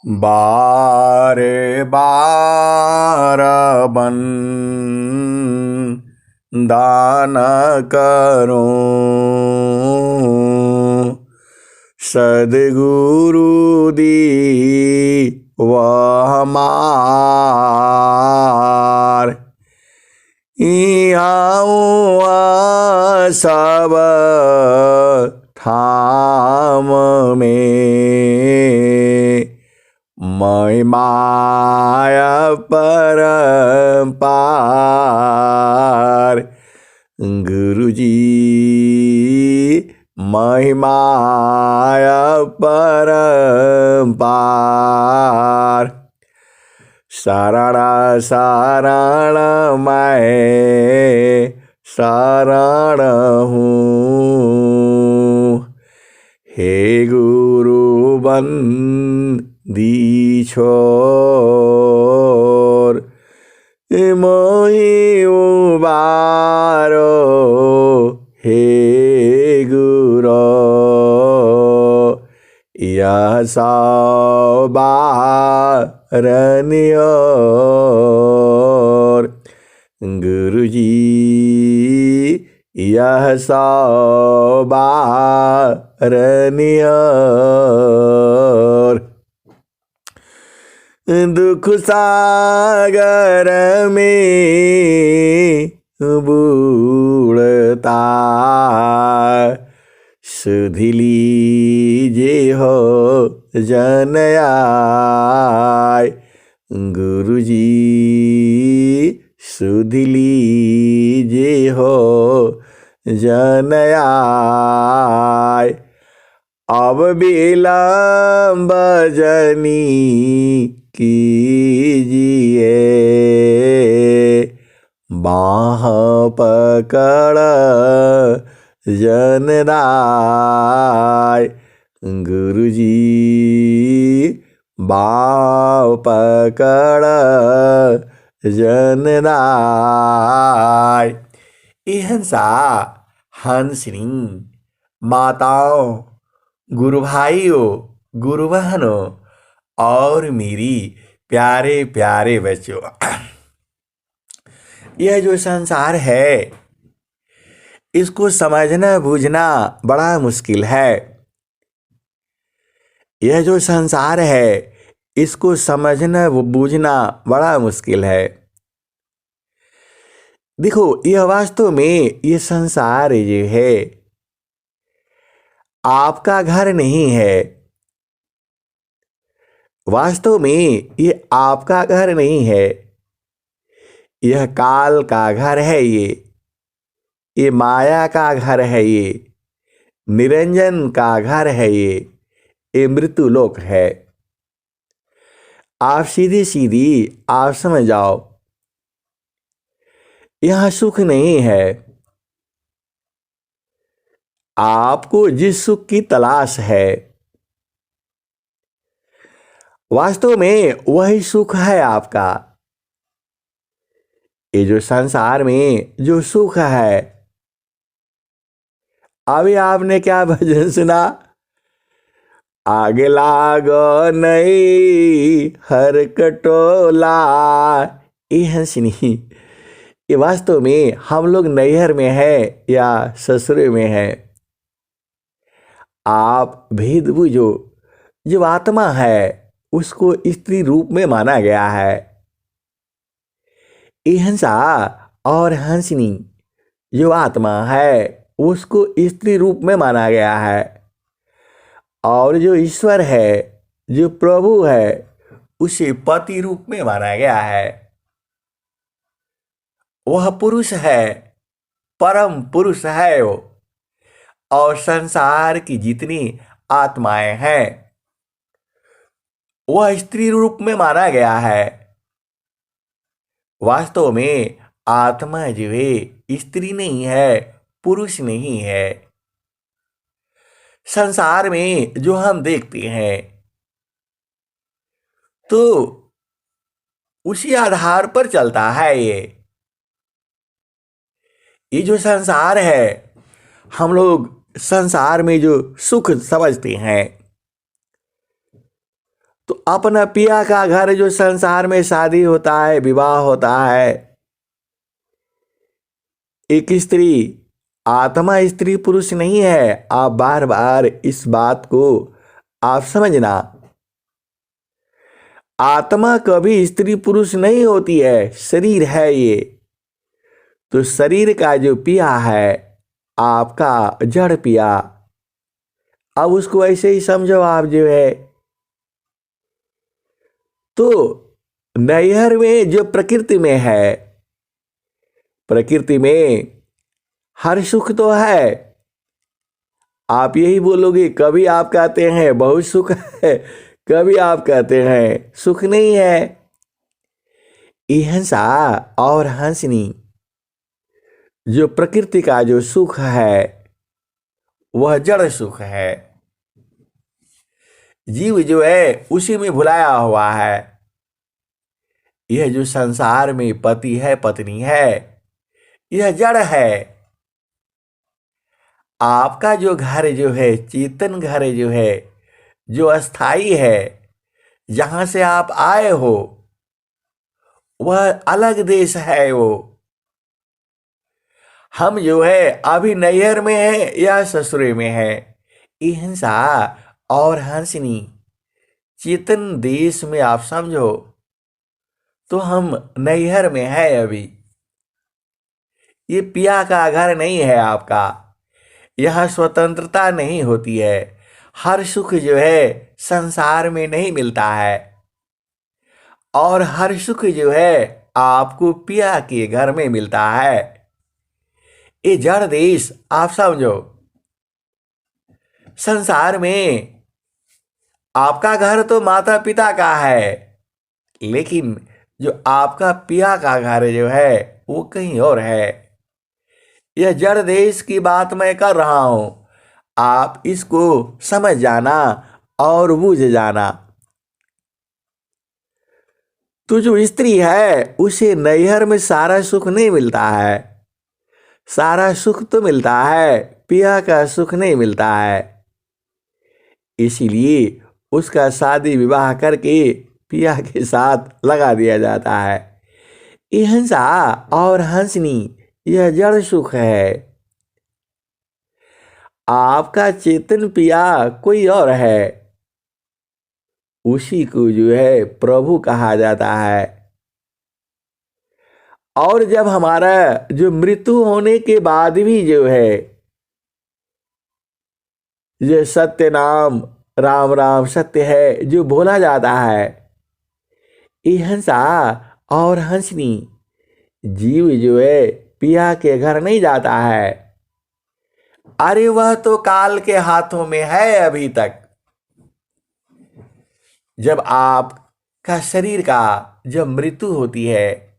बारे बार बन दान करो सद्गुरु दी वह हमार सब थाम में मैं माया परम्पार गुरुजी मैं माया परम्पार शरण शरण मैं शरण हूँ हे गुरु बंदी छोर मोहि उबारो हे गुरु यह सौबारनियोर गुरुजी यह सौबारनियोर दुख सागर में बूढ़ता सुधि लीजे हो जनयाय गुरुजी सुधि लीजे हो जनयाय अब विलंब जनी कीजिए बाह पकड़ जनदाय गुरुजी बाह पकड़ जनदाय। हंसा हंसिनी माताओं, गुरु भाइयों, गुरु बहनों और मेरी प्यारे प्यारे बच्चों, यह जो संसार है इसको समझना बूझना बड़ा मुश्किल है। यह जो संसार है इसको समझना बूझना बड़ा मुश्किल है। देखो, यह वास्तव में ये संसार जो है आपका घर नहीं है। वास्तव में ये आपका घर नहीं है, यह काल का घर है। ये माया का घर है, ये निरंजन का घर है, ये मृत्यु लोक है। आप सीधी सीधी आप समझ जाओ, यहां सुख नहीं है। आपको जिस सुख की तलाश है वास्तव में वही सुख है आपका। ये जो संसार में जो सुख है, अभी आपने क्या भजन सुना? आगे लागो नहीं हर कटोला। ये हंसनी, ये वास्तव में हम लोग नैहर में है या ससुरे में है। आप भेद बुझो, जो आत्मा है उसको स्त्री रूप में माना गया है। ये हंसा और हंसनी जो आत्मा है उसको स्त्री रूप में माना गया है, और जो ईश्वर है, जो प्रभु है, उसे पति रूप में माना गया है। वह पुरुष है, परम पुरुष है वो। और संसार की जितनी आत्माएं हैं वह स्त्री रूप में माना गया है। वास्तव में आत्मा जो है स्त्री नहीं है, पुरुष नहीं है। संसार में जो हम देखते हैं तो उसी आधार पर चलता है। ये जो संसार है, हम लोग संसार में जो सुख समझते हैं तो अपना पिया का घर जो संसार में शादी होता है, विवाह होता है, एक स्त्री, आत्मा स्त्री पुरुष नहीं है। आप बार बार इस बात को आप समझना। आत्मा कभी स्त्री पुरुष नहीं होती है, शरीर है ये। तो शरीर का जो पिया है आपका जड़ पिया, अब उसको ऐसे ही समझो आप जो है। तो नैहर में जो प्रकृति में है, प्रकृति में हर सुख तो है। आप यही बोलोगे, कभी आप कहते हैं बहुत सुख है, कभी आप कहते हैं सुख नहीं है। हिंसा और हंसनी जो प्रकृति का जो सुख है वह जड़ सुख है। जीव जो है उसी में भुलाया हुआ है। यह जो संसार में पति है पत्नी है, यह जड़ है। आपका जो घर जो है, चेतन घर जो है, जो अस्थाई है, जहां से आप आए हो, वह अलग देश है। वो हम जो है अभी नैहर में है या ससुरे में है। हिंसा और हंसनी चेतन देश में आप समझो तो हम नैहर में है अभी। ये पिया का घर नहीं है आपका। यह स्वतंत्रता नहीं होती है। हर सुख जो है संसार में नहीं मिलता है, और हर सुख जो है आपको पिया के घर में मिलता है। ये जड़ देश आप समझो। संसार में आपका घर तो माता पिता का है, लेकिन जो आपका पिया का घर जो है वो कहीं और है। यह जड़ देश की बात मैं कर रहा हूं, आप इसको समझ जाना और बूझ जाना। तो जो स्त्री है उसे नैहर में सारा सुख नहीं मिलता है। सारा सुख तो मिलता है, पिया का सुख नहीं मिलता है। इसीलिए उसका शादी विवाह करके पिया के साथ लगा दिया जाता है। हिंसा और हंसनी यह जड़ सुख है। आपका चेतन पिया कोई और है, उसी को जो है प्रभु कहा जाता है। और जब हमारा जो मृत्यु होने के बाद भी जो है ये सत्य नाम राम राम सत्य है जो बोला जाता है, ये हंसा और हंसनी जीव जो है पिया के घर नहीं जाता है। अरे वह तो काल के हाथों में है अभी तक। जब आपका शरीर का जब मृत्यु होती है,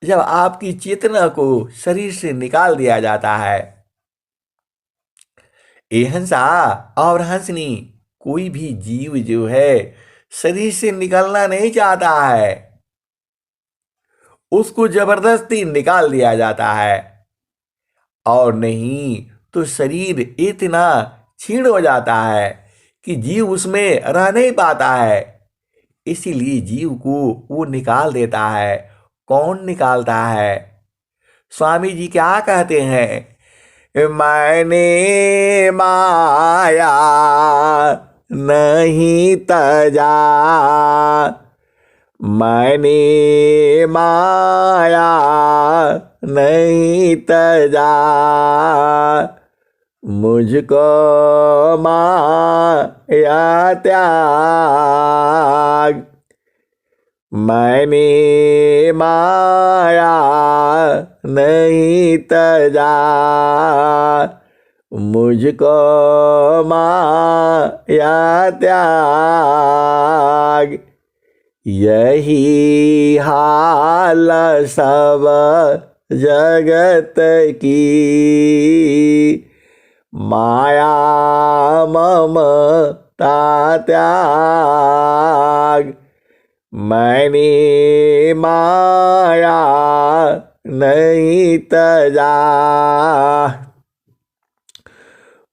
जब आपकी चेतना को शरीर से निकाल दिया जाता है, ये हंसा और हंसनी कोई भी जीव जो है शरीर से निकलना नहीं चाहता है, उसको जबरदस्ती निकाल दिया जाता है। और नहीं तो शरीर इतना क्षीण हो जाता है कि जीव उसमें रह नहीं पाता है। इसीलिए जीव को वो निकाल देता है। कौन निकालता है? स्वामी जी क्या कहते हैं? मैंने माया नहीं तजा, मैंने माया नहीं तजा, मुझको माया त्याग, मैंने माया नहीं तजा, मुझको माया त्याग। यही हाल सब जगत की, माया ममता त्याग, मैंने माया नहीं तजा,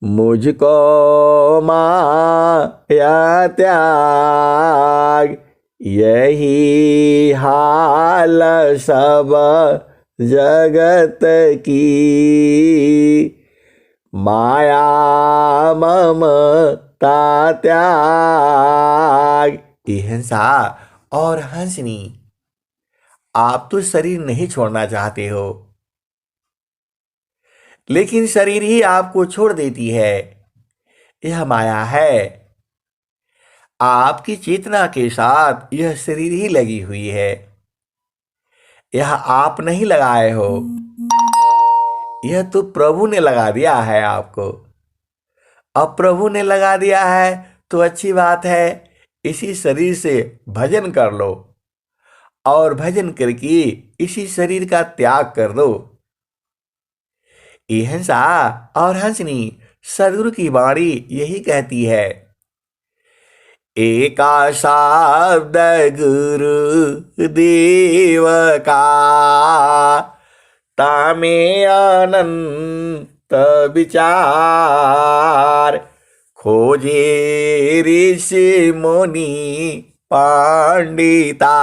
मुझको माया त्याग। यही हाल सब जगत की, माया ममता त्याग। हिंसा और हंसनी, आप तो शरीर नहीं छोड़ना चाहते हो, लेकिन शरीर ही आपको छोड़ देती है। यह माया है। आपकी चेतना के साथ यह शरीर ही लगी हुई है। यह आप नहीं लगाए हो, यह तो प्रभु ने लगा दिया है आपको। अब प्रभु ने लगा दिया है तो अच्छी बात है। इसी शरीर से भजन कर लो और भजन करके इसी शरीर का त्याग कर दो। हिंसा और हंसनी, सदगुरु की वाणी यही कहती है। एका शब्द गुरु देव का, तामे अनंत विचार। खोजे ऋषि मुनि पंडिता,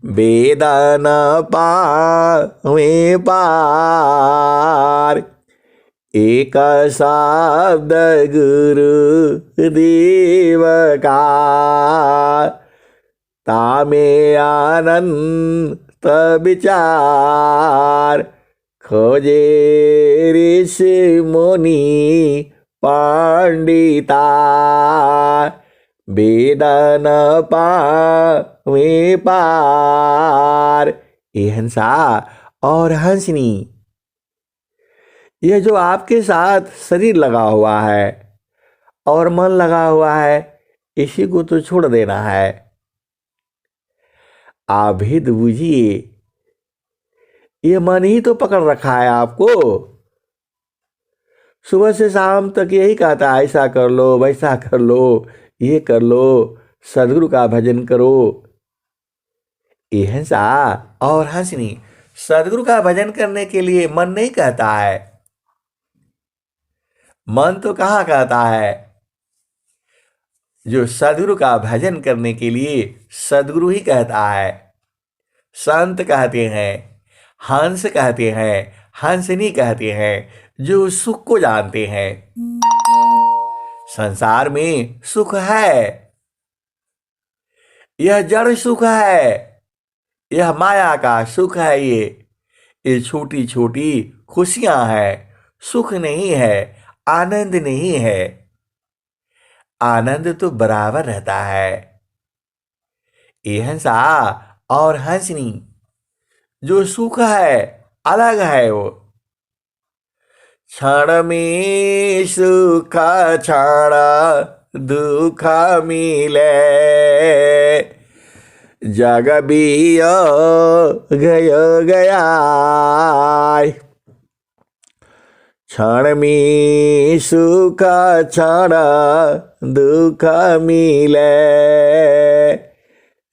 वेदन पावे पार। एक शब्द गुरु देव का, तामे अनंत विचार। खोजे ऋषि मुनि पंडिता, वेदन पावे पार। हिंसा और हंसनी, यह जो आपके साथ शरीर लगा हुआ है और मन लगा हुआ है, इसी को तो छोड़ देना है। आप भेद बूझिए, ये मन ही तो पकड़ रखा है आपको। सुबह से शाम तक यही कहता है, ऐसा कर लो, वैसा कर लो, ये कर लो, सदगुरु का भजन करो। हिंसा और हंसनी, सदगुरु का भजन करने के लिए मन नहीं कहता है। मन तो कहाँ कहता है? जो सदगुरु का भजन करने के लिए सदगुरु ही कहता है। संत कहते हैं, हंस कहते हैं, हंसनी कहते हैं, जो सुख को जानते हैं। संसार में सुख है, यह जड़ सुख है, यह माया का सुख है। ये छोटी छोटी खुशियां हैं, सुख नहीं है, आनंद नहीं है। आनंद तो बराबर रहता है। हंसा और हंसनी, जो सुख है अलग है। वो क्षण में सुख, क्षण दुख मिले, जग भी गया। क्षण में सुख, क्षण दुख मिले,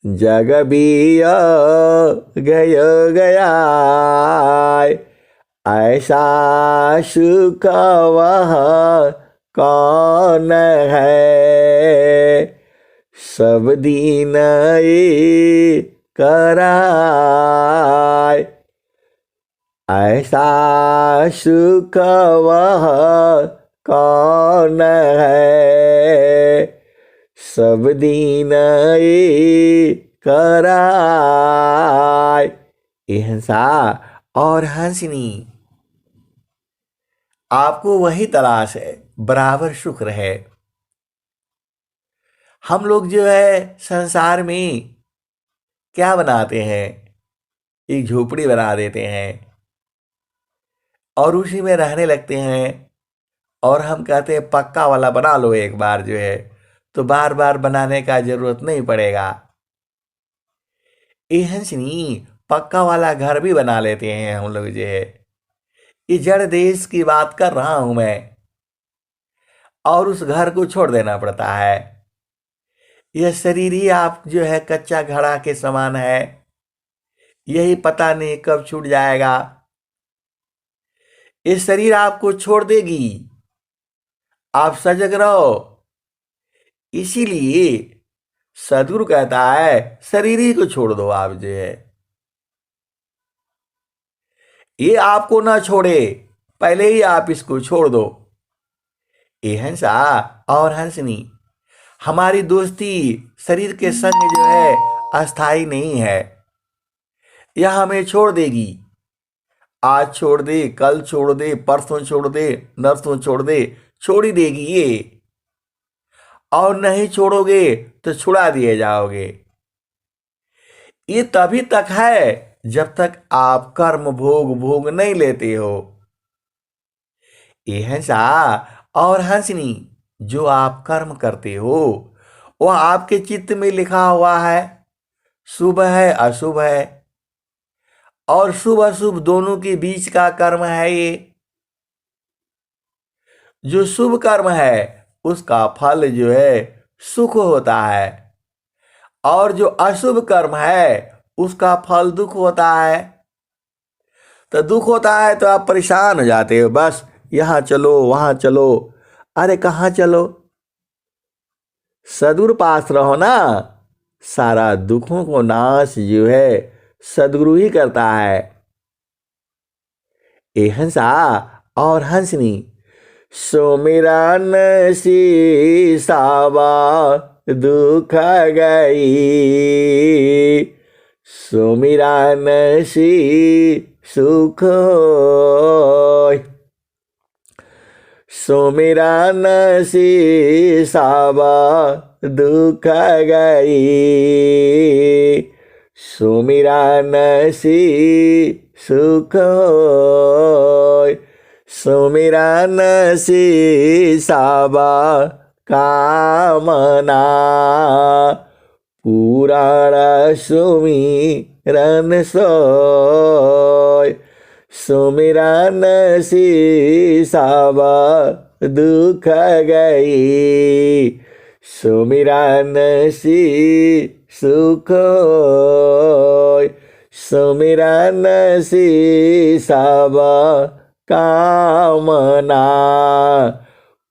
जग भी गया। ऐसा सुख वह कौन है, सब दिन कराय। ऐसा सुख वह कौन है, सब दिन कराय। हिंसा और हंसनी, आपको वही तलाश है, बराबर सुख रहे। हम लोग जो है संसार में क्या बनाते हैं? एक झोपड़ी बना देते हैं और उसी में रहने लगते हैं। और हम कहते हैं पक्का वाला बना लो एक बार, जो है तो बार बार बनाने का जरूरत नहीं पड़ेगा। ये हंसनी, पक्का वाला घर भी बना लेते हैं हम लोग जो है। ये जड़ देश की बात कर रहा हूं मैं, और उस घर को छोड़ देना पड़ता है। यह शरीर ही आप जो है कच्चा घड़ा के समान है, यही पता नहीं कब छूट जाएगा। ये शरीर आपको छोड़ देगी, आप सजग रहो। इसीलिए सदगुरु कहता है शरीर ही को छोड़ दो आप जो है, ये आपको ना छोड़े, पहले ही आप इसको छोड़ दो। ये हंसा और हंसनी, हमारी दोस्ती शरीर के संग जो है अस्थाई नहीं है। यह हमें छोड़ देगी, आज छोड़ दे, कल छोड़ दे, परसों छोड़ दे, नरसों छोड़ दे, छोड़ ही देगी ये। और नहीं छोड़ोगे तो छुड़ा दिए जाओगे। ये तभी तक है जब तक आप कर्म भोग भोग नहीं लेते हो। ये हंसा और हंसनी, जो आप कर्म करते हो वह आपके चित्त में लिखा हुआ है, शुभ है अशुभ है, और शुभ अशुभ दोनों के बीच का कर्म है ये। जो शुभ कर्म है उसका फल जो है सुख होता है, और जो अशुभ कर्म है उसका फल दुख होता है। तो दुख होता है तो आप परेशान हो जाते हो, बस यहाँ चलो वहां चलो। अरे कहाँ चलो, सदगुरु पास रहो ना। सारा दुखों को नाश जो है सदगुरु ही करता है। ए हंसा और हंसनी, सुमिरन सावा दुख गई, सुमिरन सुख होय, सुमिरन सावा दुख गई, सुमिरन सुख होय, सुमिरन सावा कामना, पुराण सुमिरन सोय, सुमिरन सावा दुख गई, सुमिरन सुख होय, सुमिरन सावा कामना,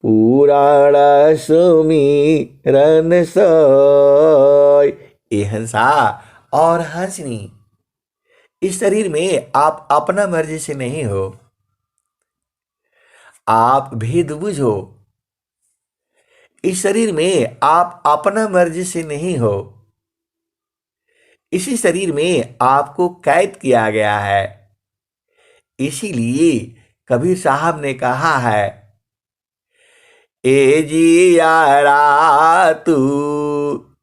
पुराण सुमिरन सोय। ये हंसा और हंसनी, इस शरीर में आप अपना मर्जी से नहीं हो, आप भेद बुझो। इस शरीर में आप अपना मर्जी से नहीं हो, इसी शरीर में आपको कैद किया गया है। इसीलिए कबीर साहब ने कहा है, ए जी यारा तू,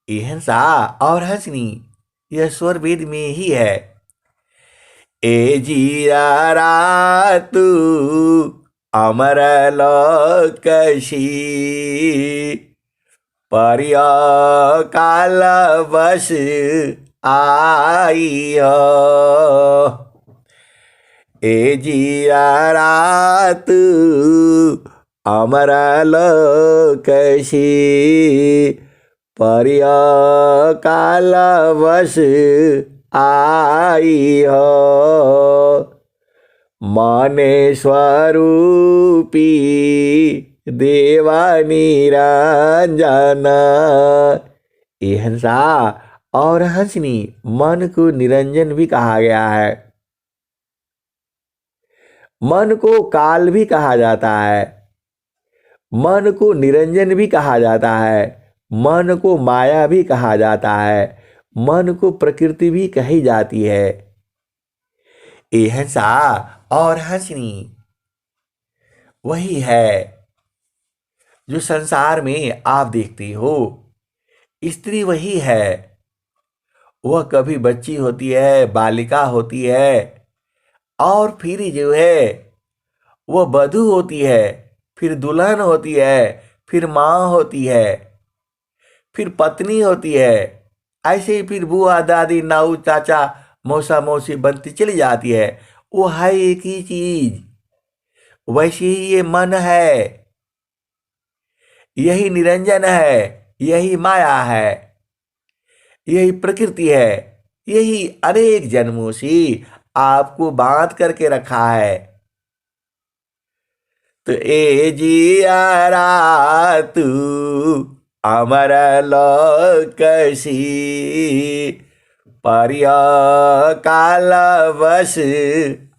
ये हंसा और हंसनी यह स्वर वेद में ही है। ए जी यारा तू अमर लोकशी, परिया काल बस आई हो, ए जिया तू अमर लोकशी, परिया काल बस आई हो, माने स्वरूपी देवा निरंजन। ये हंसा और हंसनी, मन को निरंजन भी कहा गया है। मन को काल भी कहा जाता है, मन को निरंजन भी कहा जाता है, मन को माया भी कहा जाता है, मन को प्रकृति भी कही जाती है। ये हंसा और हंसनी वही है जो संसार में आप देखते हो। स्त्री वही है, वह कभी बच्ची होती है, बालिका होती है, और फिर जो है वह वधू होती है, फिर दुल्हन होती है, फिर माँ होती है, फिर पत्नी होती है। ऐसे ही फिर बुआ दादी नाऊ चाचा मौसा मौसी बनती चली जाती है। वो है एक ही चीज। वैसे ही ये मन है, यही निरंजन है, यही माया है, यही प्रकृति है, यही अनेक जन्मों से आपको बांध करके रखा है। तो ए जिया तू अमर लोकसी पर्य काल बस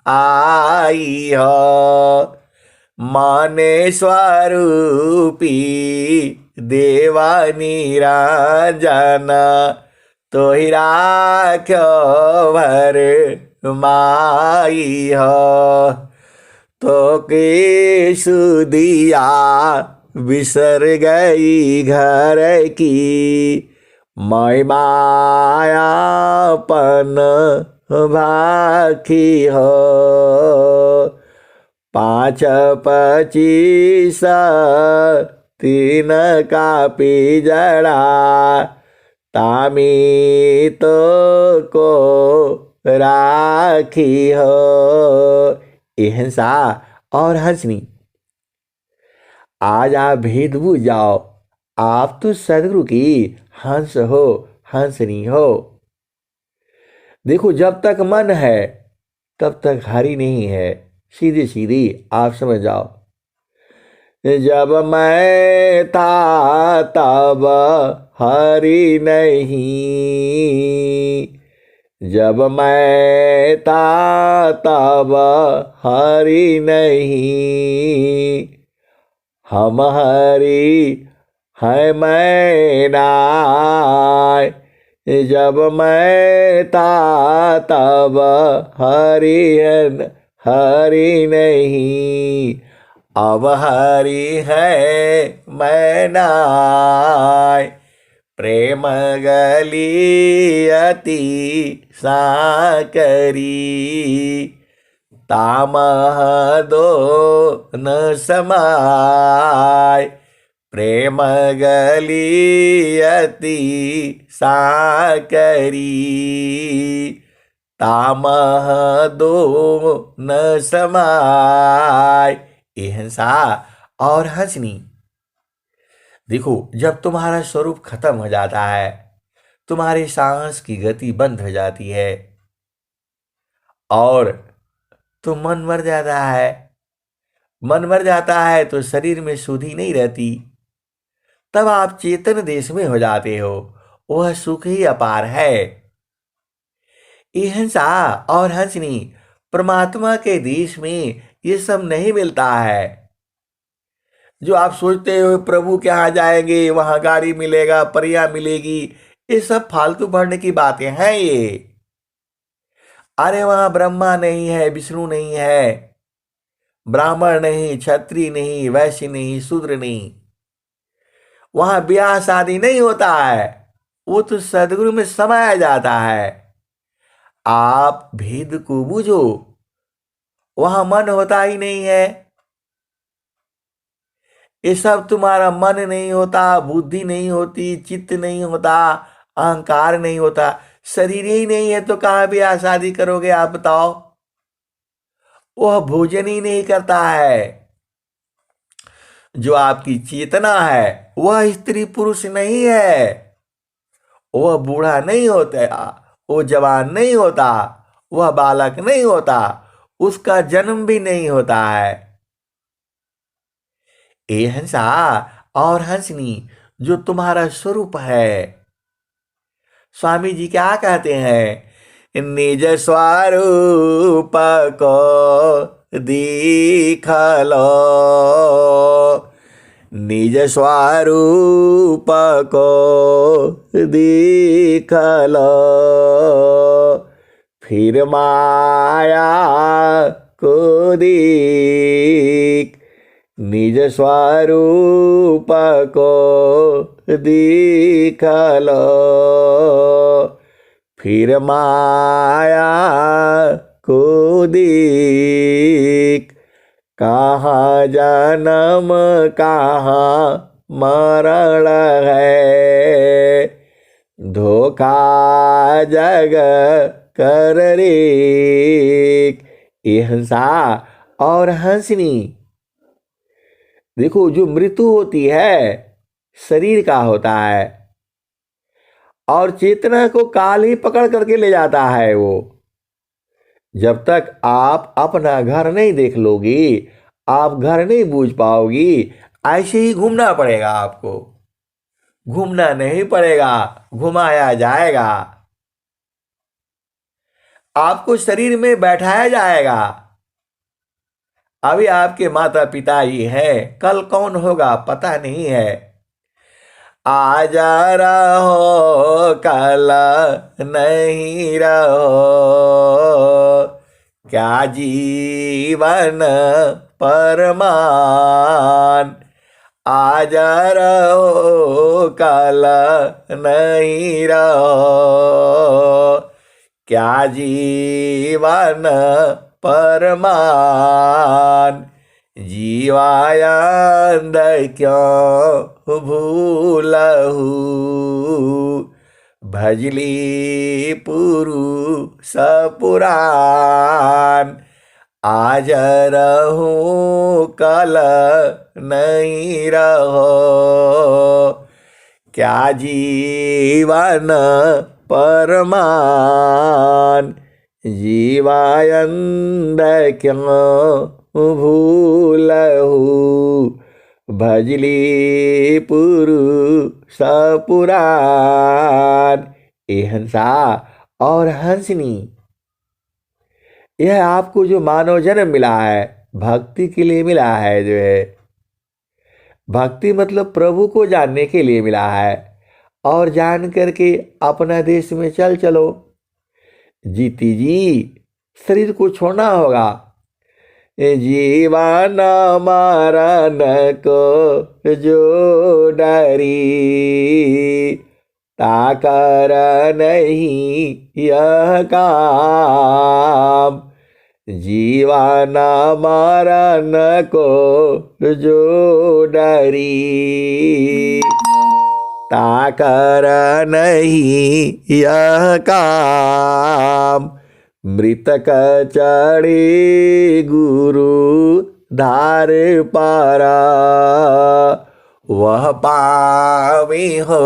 आई हो। माने स्वरूपी देवा निरंजन तो ही राख्यो भर माई हो। तो के सुदिया बिसर गई घर की मैं मायापन भाखी हो। 5 25 3 का पिजड़ा तामी तो को राखी हो। एहंसा और हंसनी, आज आप भेद बुझ जाओ। आप तो सदगुरु की हंस हो, हंसनी हो। देखो, जब तक मन है तब तक हरि नहीं है। सीधी सीधी आप समझ जाओ। जब मैं था तब हरि नहीं, जब मैं था तब हरि नहीं। हम हरि है मैं नाय, जब मैं था तब हरि नहीं। अब हरि है मैं नाय, प्रेम गली अति साकरी। तामह दो न समाय, प्रेम गली अति साकरी। तामह दो न समाय। एहंसा और हंसनी, देखो, जब तुम्हारा स्वरूप खत्म हो जाता है, तुम्हारी सांस की गति बंद हो जाती है और तो मन मर जाता है। मन मर जाता है तो शरीर में सुधि नहीं रहती। तब आप चेतन देश में हो जाते हो। वह सुख ही अपार है। हिंसा और हंसनी, परमात्मा के देश में ये सब नहीं मिलता है। जो आप सोचते हो प्रभु के यहाँ जाएंगे, वहां गाड़ी मिलेगा, परिया मिलेगी, ये सब फालतू भरने की बातें हैं ये। अरे वहां ब्रह्मा नहीं है, विष्णु नहीं है, ब्राह्मण नहीं, क्षत्रिय नहीं, वैश्य नहीं, शूद्र नहीं। वहां ब्याह शादी नहीं होता है। वो तो सदगुरु में समाया जाता है। आप भेद को बूझो, वहां मन होता ही नहीं है। ये सब तुम्हारा मन नहीं होता, बुद्धि नहीं होती, चित्त नहीं होता, अहंकार नहीं होता, शरीर ही नहीं है तो कहां ब्याह शादी करोगे आप बताओ। वह भोजन ही नहीं करता है। जो आपकी चेतना है वह स्त्री पुरुष नहीं है। वह बूढ़ा नहीं होता, वो जवान नहीं होता, वह बालक नहीं होता, उसका जन्म भी नहीं होता है। ए हंसा और हंसनी, जो तुम्हारा स्वरूप है, स्वामी जी क्या कहते हैं, निज स्वरूप को दिखलो, निज स्वरूप को दिखलो, फिर माया को दीख। निज स्वरूप को दिखलो, फिर माया को दीख। कहाँ जन्म कहाँ मरण है, धोखा जग कर रे। ये हंसा और हंसनी, देखो, जो मृत्यु होती है शरीर का होता है और चेतना को काल ही पकड़ करके ले जाता है। वो जब तक आप अपना घर नहीं देख लोगी, आप घर नहीं बूझ पाओगी। ऐसे ही घूमना पड़ेगा आपको। घूमना नहीं पड़ेगा, घुमाया जाएगा। आपको शरीर में बैठाया जाएगा। अभी आपके माता पिता ही हैं, कल कौन होगा पता नहीं है। आज रहो कल नहीं रहो, क्या जीवन परमान। आज रहो कल नहीं रहो, क्या जीवन परमान। जीवायंद क्यों भूलहु, भजली पुरुष पुराण। आज रहूं कल नहीं रहो, क्या जीवन परमान। जीवायंद क्यों भूलहु, भजली पुरुष पुराण। ए हंसा और हंसनी, यह आपको जो मानव जन्म मिला है भक्ति के लिए मिला है। जो है भक्ति मतलब प्रभु को जानने के लिए मिला है, और जान करके अपना देश में चलो। जीती जी शरीर को छोड़ना होगा। जीवन मरण को जो डरी, ताकर नहीं यह काम। जीवन मरण को जो डरी, ताकर नहीं यह काम। मृतक चढ़े गुरु धार पारा, वह पावे हो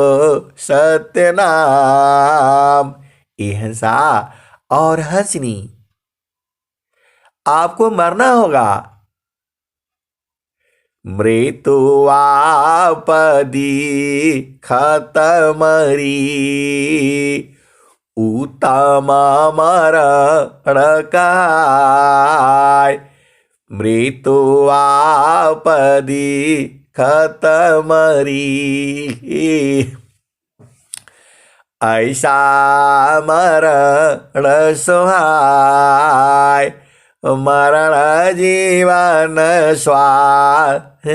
सत्य नाम। हंसा और हंसनी, आपको मरना होगा। मृत्यु आपदी खतमरी, उत्तम मरण काय। मृत्यु आपदी खतमरी, ऐसा मरण सुहाय। मरण जीवन स्वाधीनता,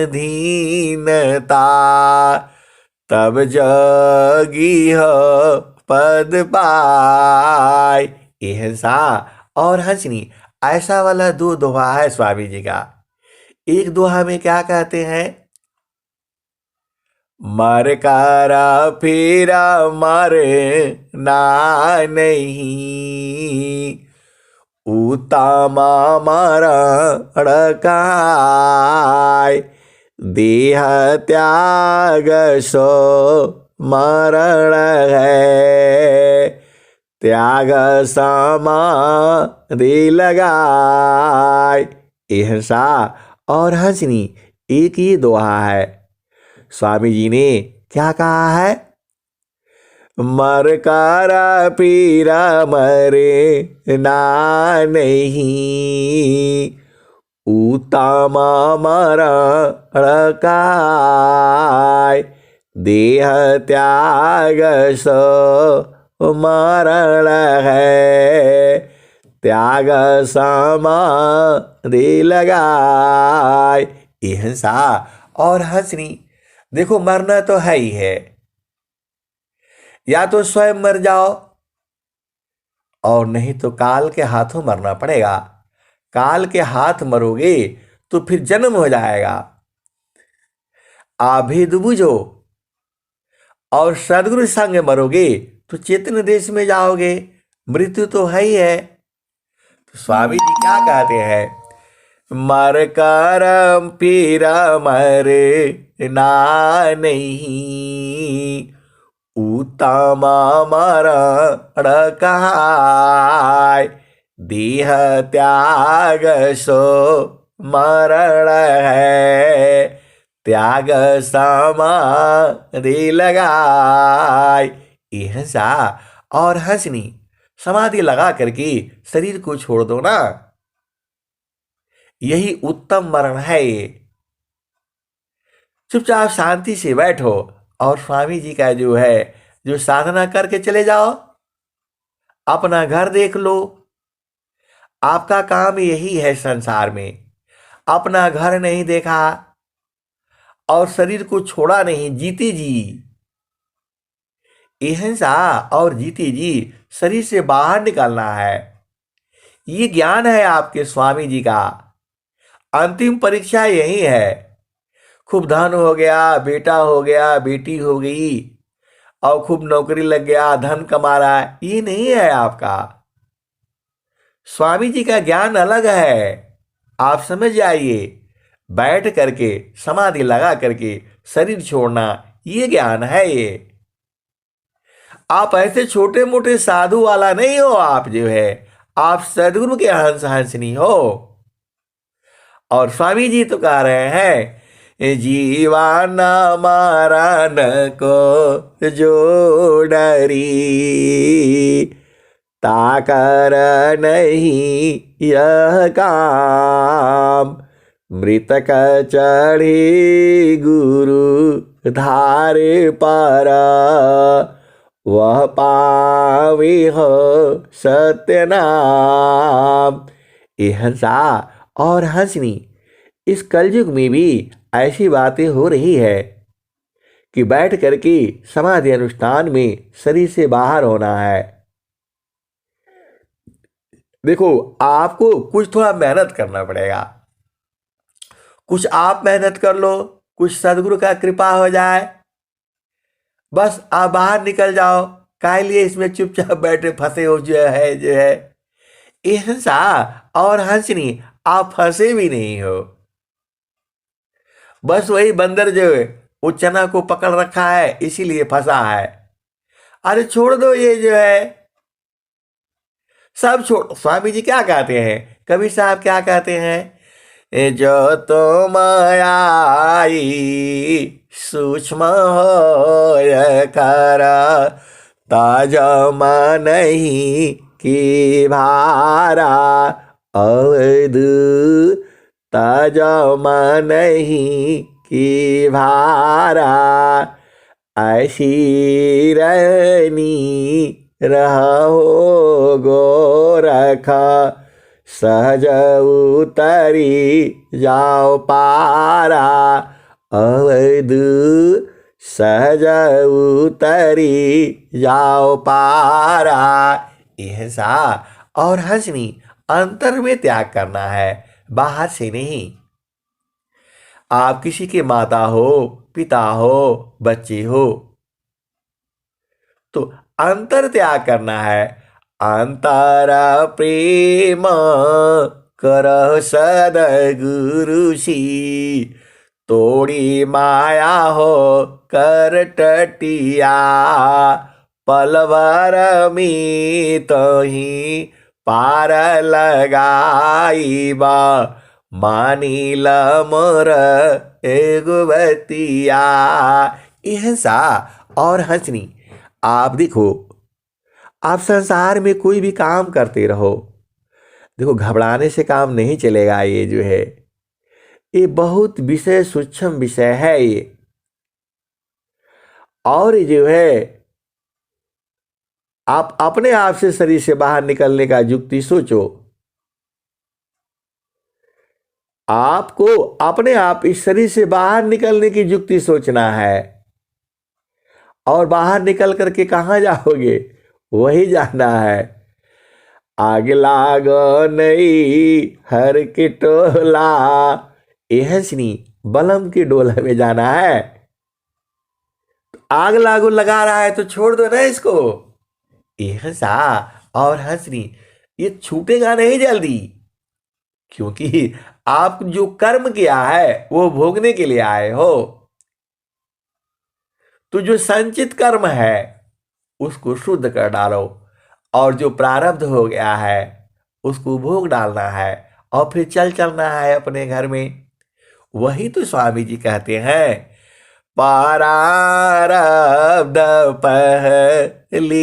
तब जगी हो पद पाय। हंसा और हंसनी, ऐसा वाला दो दोहा है स्वामी जी का। एक दोहा में क्या कहते हैं? मर कर फिर मरे ना नहीं, उत्तम मरण काय। देह त्याग सो मरण है, त्याग समाधि लगाय। हंसा और हंसनी, एक ही दोहा है। स्वामी जी ने क्या कहा है? मर कर पीर मरे ना नहीं, उत्तम मरण काय। देह त्याग सो मरण है, त्याग समाधि लगाय। हंसा और हंसनी, देखो मरना तो है ही है। या तो स्वयं मर जाओ, और नहीं तो काल के हाथों मरना पड़ेगा। काल के हाथ मरोगे तो फिर जन्म हो जाएगा। आभेद बुझो, और सदगुरु संग मरोगे तो चेतन देश में जाओगे। मृत्यु तो है ही है। तो स्वामी जी क्या कहते हैं? मर कर पीर मरे ना नहीं, उत्तम मरण काय। देह त्याग सो मरण है, त्याग समाधि लगाए। अहिंसा और हंसनी समाधि लगा करके शरीर को छोड़ दो ना, यही उत्तम मरण है ये। चुपचाप शांति से बैठो और स्वामी जी का जो साधना करके चले जाओ, अपना घर देख लो। आपका काम यही है संसार में, अपना घर नहीं देखा और शरीर को छोड़ा नहीं, जीती जी। अहिंसा और जीती जी शरीर से बाहर निकलना है, ये ज्ञान है आपके स्वामी जी का। अंतिम परीक्षा यही है। खूब धन हो गया, बेटा हो गया, बेटी हो गई और खूब नौकरी लग गया, धन कमा रहा है, ये नहीं है आपका। स्वामी जी का ज्ञान अलग है, आप समझ जाइए। बैठ करके समाधि लगा करके शरीर छोड़ना, ये ज्ञान है ये। आप ऐसे छोटे मोटे साधु वाला नहीं हो, आप सदगुरु के हंस हंसनी हो। और स्वामी जी तो कह रहे हैं, जीवान मारन को जो डरी, ताकर नहीं यह काम। मृतक चढ़ी गुरु धारे पर, वह पावी हो सत्य नाम। अहिंसा और हंसनी इस कलयुग में भी ऐसी बातें हो रही है कि बैठ करके समाधि अनुष्ठान में शरीर से बाहर होना है। देखो, आपको कुछ थोड़ा मेहनत करना पड़ेगा, कुछ आप मेहनत कर लो, कुछ सदगुरु का कृपा हो जाए, बस आप बाहर निकल जाओ। काहे लिए इसमें चुपचाप बैठे फंसे हो? अहिंसा और हंसनी, आप फंसे भी नहीं हो। बस वही बंदर वो चना को पकड़ रखा है, इसीलिए फंसा है। अरे छोड़ दो, सब छोड़। स्वामी जी क्या कहते हैं, कबीर साहब क्या कहते हैं, जो तो मायाई सूक्ष्म हो कर, ताजम नहीं की भारा। अवध ताजमा नहीं की भारा, ऐसी रहनी रहो गोरख। सहज उतरी जाओ पारा, अवध सहज उतरी जाओ पारा। अहिंसा और हंसनी अंतर में त्याग करना है, बाहर से नहीं। आप किसी के माता हो, पिता हो, बच्चे हो, तो अंतर त्याग करना है। अंतर प्रेम करह सदगुरु सी, तोड़ी माया हो कर टटिया। पलवर में तो ही पार लगाईबा, मानिल मोर एगो बतिया। अहिंसा और हंसनी, आप देखो, आप संसार में कोई भी काम करते रहो, देखो घबराने से काम नहीं चलेगा। ये बहुत विषय सूक्ष्म विषय है ये। और आप अपने आप से शरीर से बाहर निकलने का युक्ति सोचो। आपको अपने आप इस शरीर से बाहर निकलने की युक्ति सोचना है। और बाहर निकल करके कहाँ जाओगे, वही जाना है। आग लागो नहीं हर के टोला, हंसनी बलम की डोला में जाना है। आग लागो लगा रहा है तो छोड़ दो ना इसको। अहिंसा और हंसनी ये छूटेगा नहीं जल्दी, क्योंकि आप जो कर्म किया है वो भोगने के लिए आए हो। तो जो संचित कर्म है उसको शुद्ध कर डालो, और जो प्रारब्ध हो गया है उसको भोग डालना है, और फिर चलना है अपने घर में। वही तो स्वामी जी कहते हैं, प्रारब्ध पहली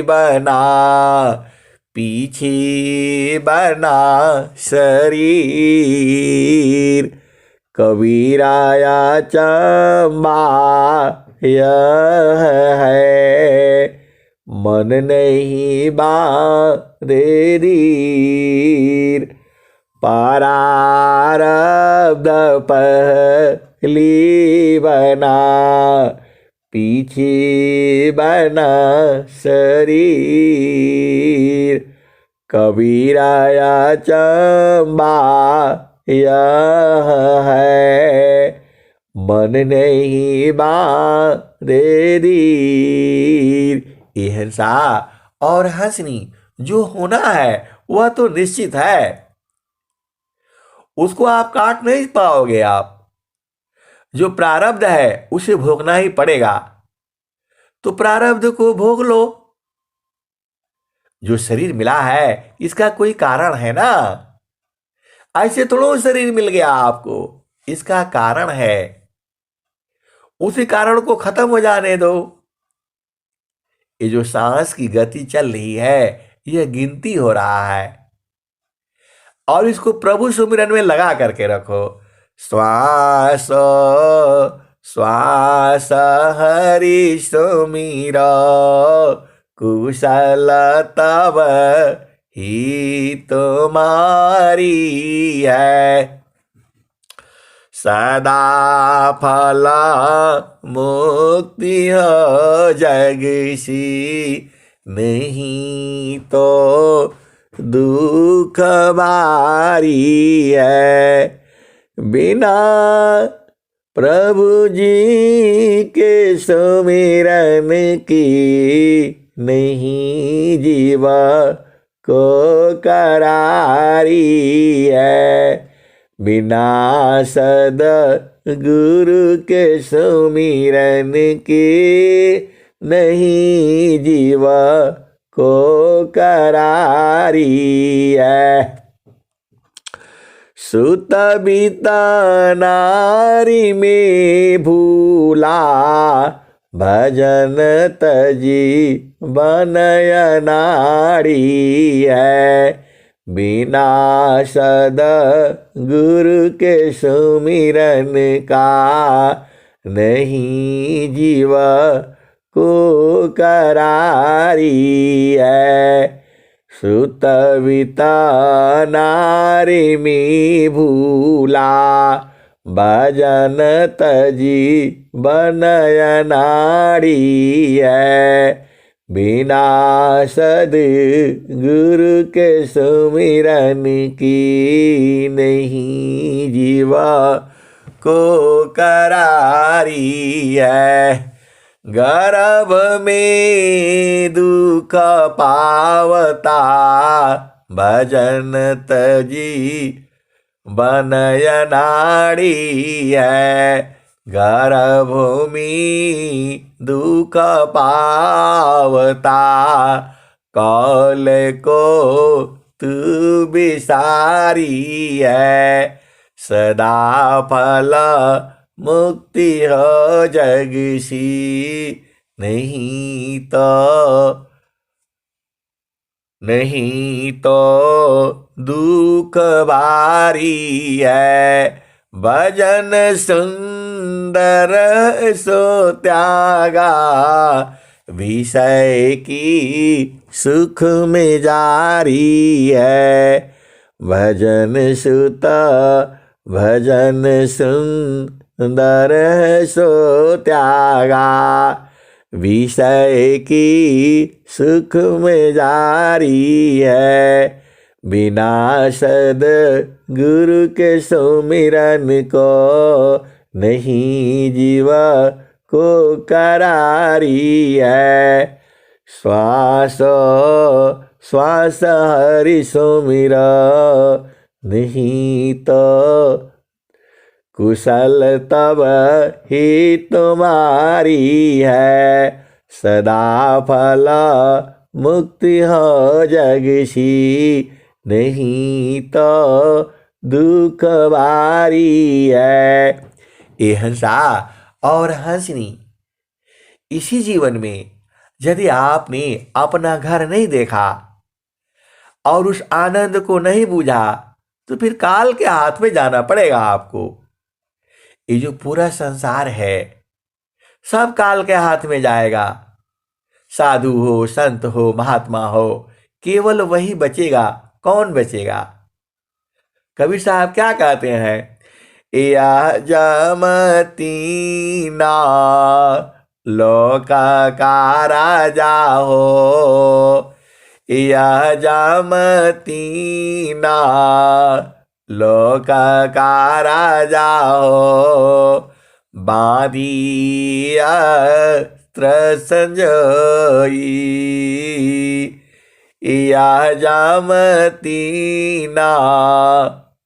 बना, पीछे बना शरीर। कबीराया चंबा यह है, मन नहीं बारीर। प्रारब्ध पहली बना, पीछे बना शरीर। कबीराया चंबा यह है, मन नहीं बारीर। ये हिंसा और हंसनी जो होना है वह तो निश्चित है, उसको आप काट नहीं पाओगे। आप जो प्रारब्ध है उसे भोगना ही पड़ेगा, तो प्रारब्ध को भोग लो। जो शरीर मिला है इसका कोई कारण है ना, ऐसे थोड़ा शरीर मिल गया आपको, इसका कारण है, उसी कारण को खत्म हो जाने दो। ये जो सांस की गति चल रही है यह गिनती हो रहा है, और इसको प्रभु सुमिरन में लगा करके रखो। श्वास श्वास हरि सुमिर, कुशल तब ही तुम्हारी है। सदा फल मुक्ति हो जगसी, नहीं तो दुख बारी है। बिना प्रभु जी के सुमिरन की, नहीं जीवा को करारी है। बिना सद गुरु के सुमिरन की, नहीं जीवा को करारी है। सुत बीता नारी में भूला, भजन तजी बनय नारी है। बिना सद गुरु के सुमिरन का, नहीं जीव को करारी है। सुत विता नारी में भूला, भजन तजी बनय नारी है। बिना सद गुरु के सुमिरन की, नहीं जीवा को करारी है। गर्भ में दुख पावता, भजन तजी बनय नाड़ी है। गर्भभूमि दुख पावता, कौल को तू बिसारी है। सदा फल मुक्ति हो जगसी, नहीं तो दुख बारी है। भजन सुंदर सो त्यागा, विषय की सुख में जारी है। भजन सुत भजन सुंदर सो त्यागा, विषय की सुख में जारी है। बिना सद गुरु के सुमिरन को, नहीं जीवा को करारी है। श्वास श्वास हरि सुमिर, नहीं तो कुशल तब ही तुम्हारी है। सदा फल मुक्ति हो जगसी, नहीं तो दुख भारी है। ये हंसा और हंसनी, इसी जीवन में यदि आपने अपना घर नहीं देखा और उस आनंद को नहीं बूझा तो फिर काल के हाथ में जाना पड़ेगा आपको। ये जो पूरा संसार है सब काल के हाथ में जाएगा। साधु हो, संत हो, महात्मा हो, केवल वही बचेगा। कौन बचेगा? कबीर साहब क्या कहते हैं? या जमती ना लोक का राजा हो, या जमती ना लोक का राजा हो, बांधी अस्त्र संजोई, या जमती ना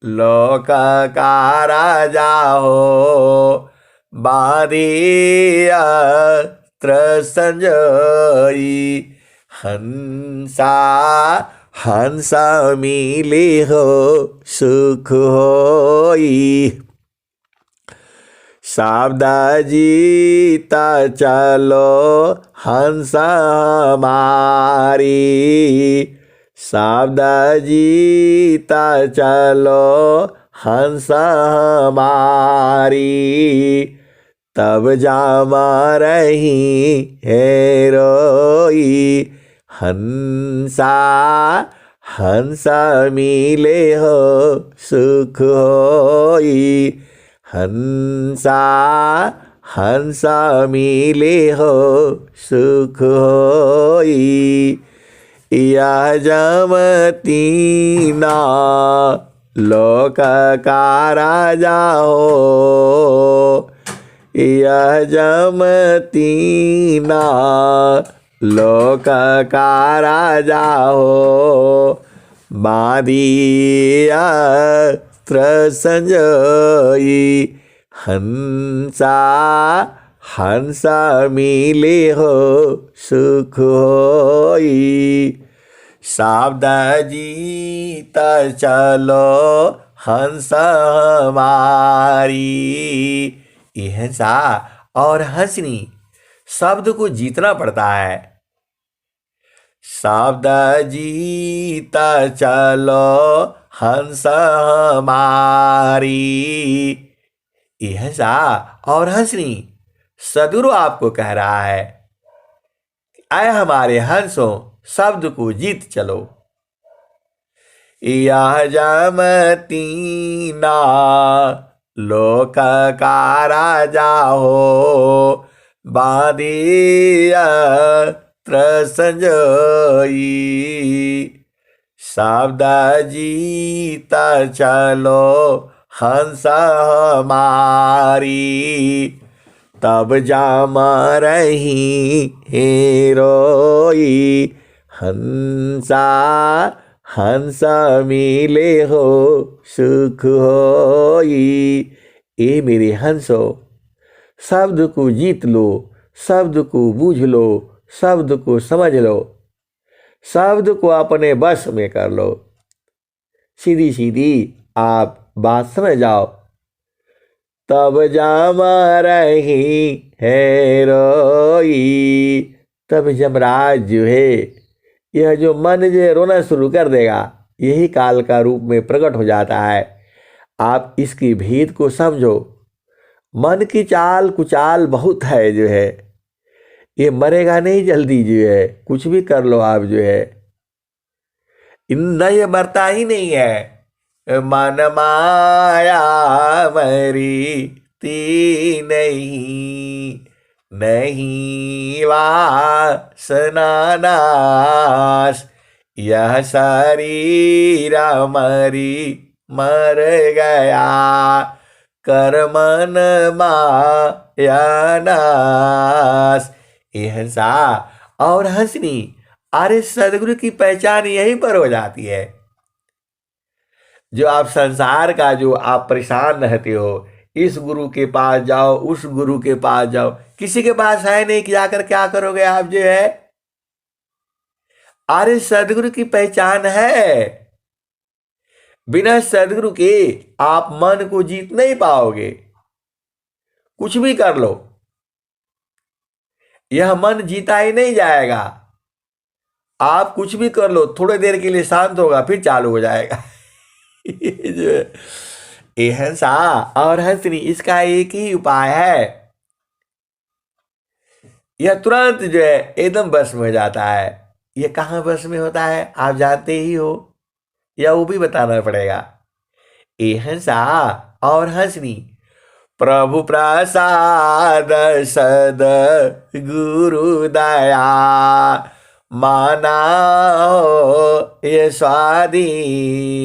लोक का राजा हो, बांधी अस्त्र संजोई, हंसा हंसा मिले हो सुख होई, सावधा जीता चलो हंस हमारी, सावधा जीता चलो हंस हमारी, तब जामा रही है रोई, हंसा हंसा मिले हो सुख होई, हंसा हंसा मिले हो सुख होई, या जमती ना लोक का राजा हो, या जमती ना लोक का राजा हो, बांधी अस्त्र संजोई, हंसा हंसा मिले हो सुख होई, सावधा जीता चलो हंस हमारी। ये हंसा और हंसनी शब्द को जीतना पड़ता है। सावधा जीता चलो हंस हमारी, ये हंसा और हंसनी सदगुरु आपको कह रहा है, आए हमारे हंसों शब्द को जीत चलो, यह जमती ना लोक का राजा हो, बांधी अस्त्र संजोई, सावधा जीता चलो हंस हमारी, तब जामा रही हे रोई, हंसा हंसा मिले हो सुख होई। ए मेरे हंसो, शब्द को जीत लो, शब्द को बूझ लो, शब्द को समझ लो, शब्द को अपने बस में कर लो। सीधी सीधी आप बात समझ जाओ, तब जामा रही है रोई। तब यमराज जो है, यह जो मन जो रोना शुरू कर देगा, यही काल का रूप में प्रकट हो जाता है। आप इसकी भेद को समझो। मन की चाल कुचाल बहुत है जो है, ये मरेगा नहीं जल्दी जो है, कुछ भी कर लो आप जो है, ये मरता ही नहीं है। मन माया मरी ती नहीं, नहीं वासना नाश, यह शरीर मरी मर गया, कर्मन माया नाश। ये हंसा और हंसनी, अरे सदगुरु की पहचान यहीं पर हो जाती है। जो आप संसार का जो आप परेशान रहते हो, इस गुरु के पास जाओ, उस गुरु के पास जाओ, किसी के पास है नहीं कि जाकर क्या करोगे आप जो है। अरे सदगुरु की पहचान है, बिना सदगुरु के आप मन को जीत नहीं पाओगे। कुछ भी कर लो, यह मन जीता ही नहीं जाएगा। आप कुछ भी कर लो, थोड़ी देर के लिए शांत होगा, फिर चालू हो जाएगा। ये जो ये हंसा और हंसनी, इसका एक ही उपाय है। यह तुरंत जो है एकदम बस में हो जाता है। यह कहाँ बस में होता है आप जानते ही हो, या वो भी बताना पड़ेगा। ये हंसा और हंसनी प्रभु प्रसाद सद गुरु दया, माना हो ये स्वाधीन,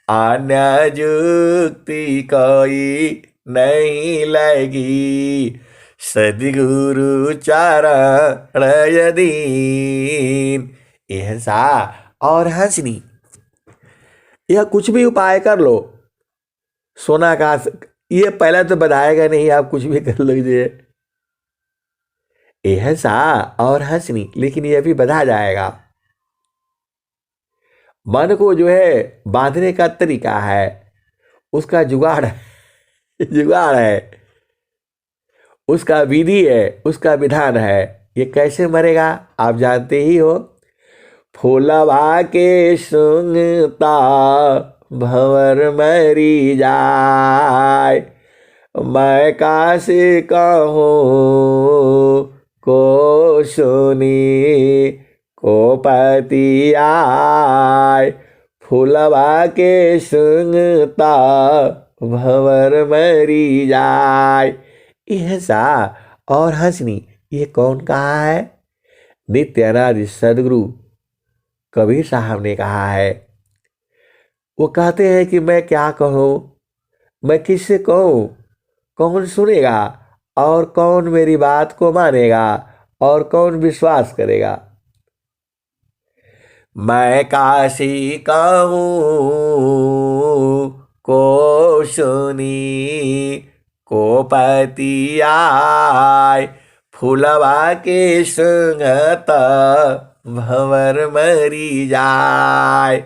अन्य जुक्ति कोई नहीं लगी, सदगुरु चरण यदीन। ये हंसा और हंसनी, यह कुछ भी उपाय कर लो, सोना का ये पहला तो बताएगा नहीं, आप कुछ भी कर लीजिए। ये हंसा और हंसनी, लेकिन यह भी बधा जाएगा। मन को जो है बांधने का तरीका है, उसका जुगाड़ जुगाड़ है, उसका विधि है, उसका विधान है। ये कैसे मरेगा आप जानते ही हो। फूलवा के सुंगता भंवर मरी जाए, मैं कासे कहूँ को सुनी को पति आय, फूलवा के सुंगता भंवर मरी जाए। यह सा और हंसनी, ये कौन कहा है? नित्यानंद सदगुरु कबीर साहब ने कहा है। वो कहते हैं कि मैं क्या कहूँ, मैं किससे कहूँ, कौन सुनेगा और कौन मेरी बात को मानेगा और कौन विश्वास करेगा। मैं काशी कहूँ को सुनी को पति आय, फूलवा के संगत भंवर मरी जाए।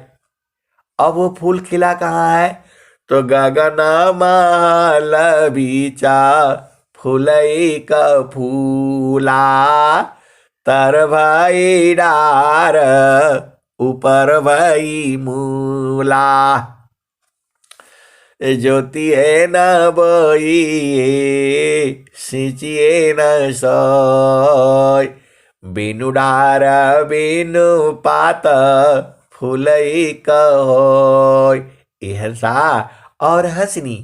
अब वो फूल खिला कहाँ है? तो गगन महल बीचा फूलई का फूला, तर भाई डार ऊपर भाई मूला, ज्योतिए न बोइए सिंचिए न सोय, बिनु डार बिनु पात फूलई कहोय। ये हंसा और हंसनी,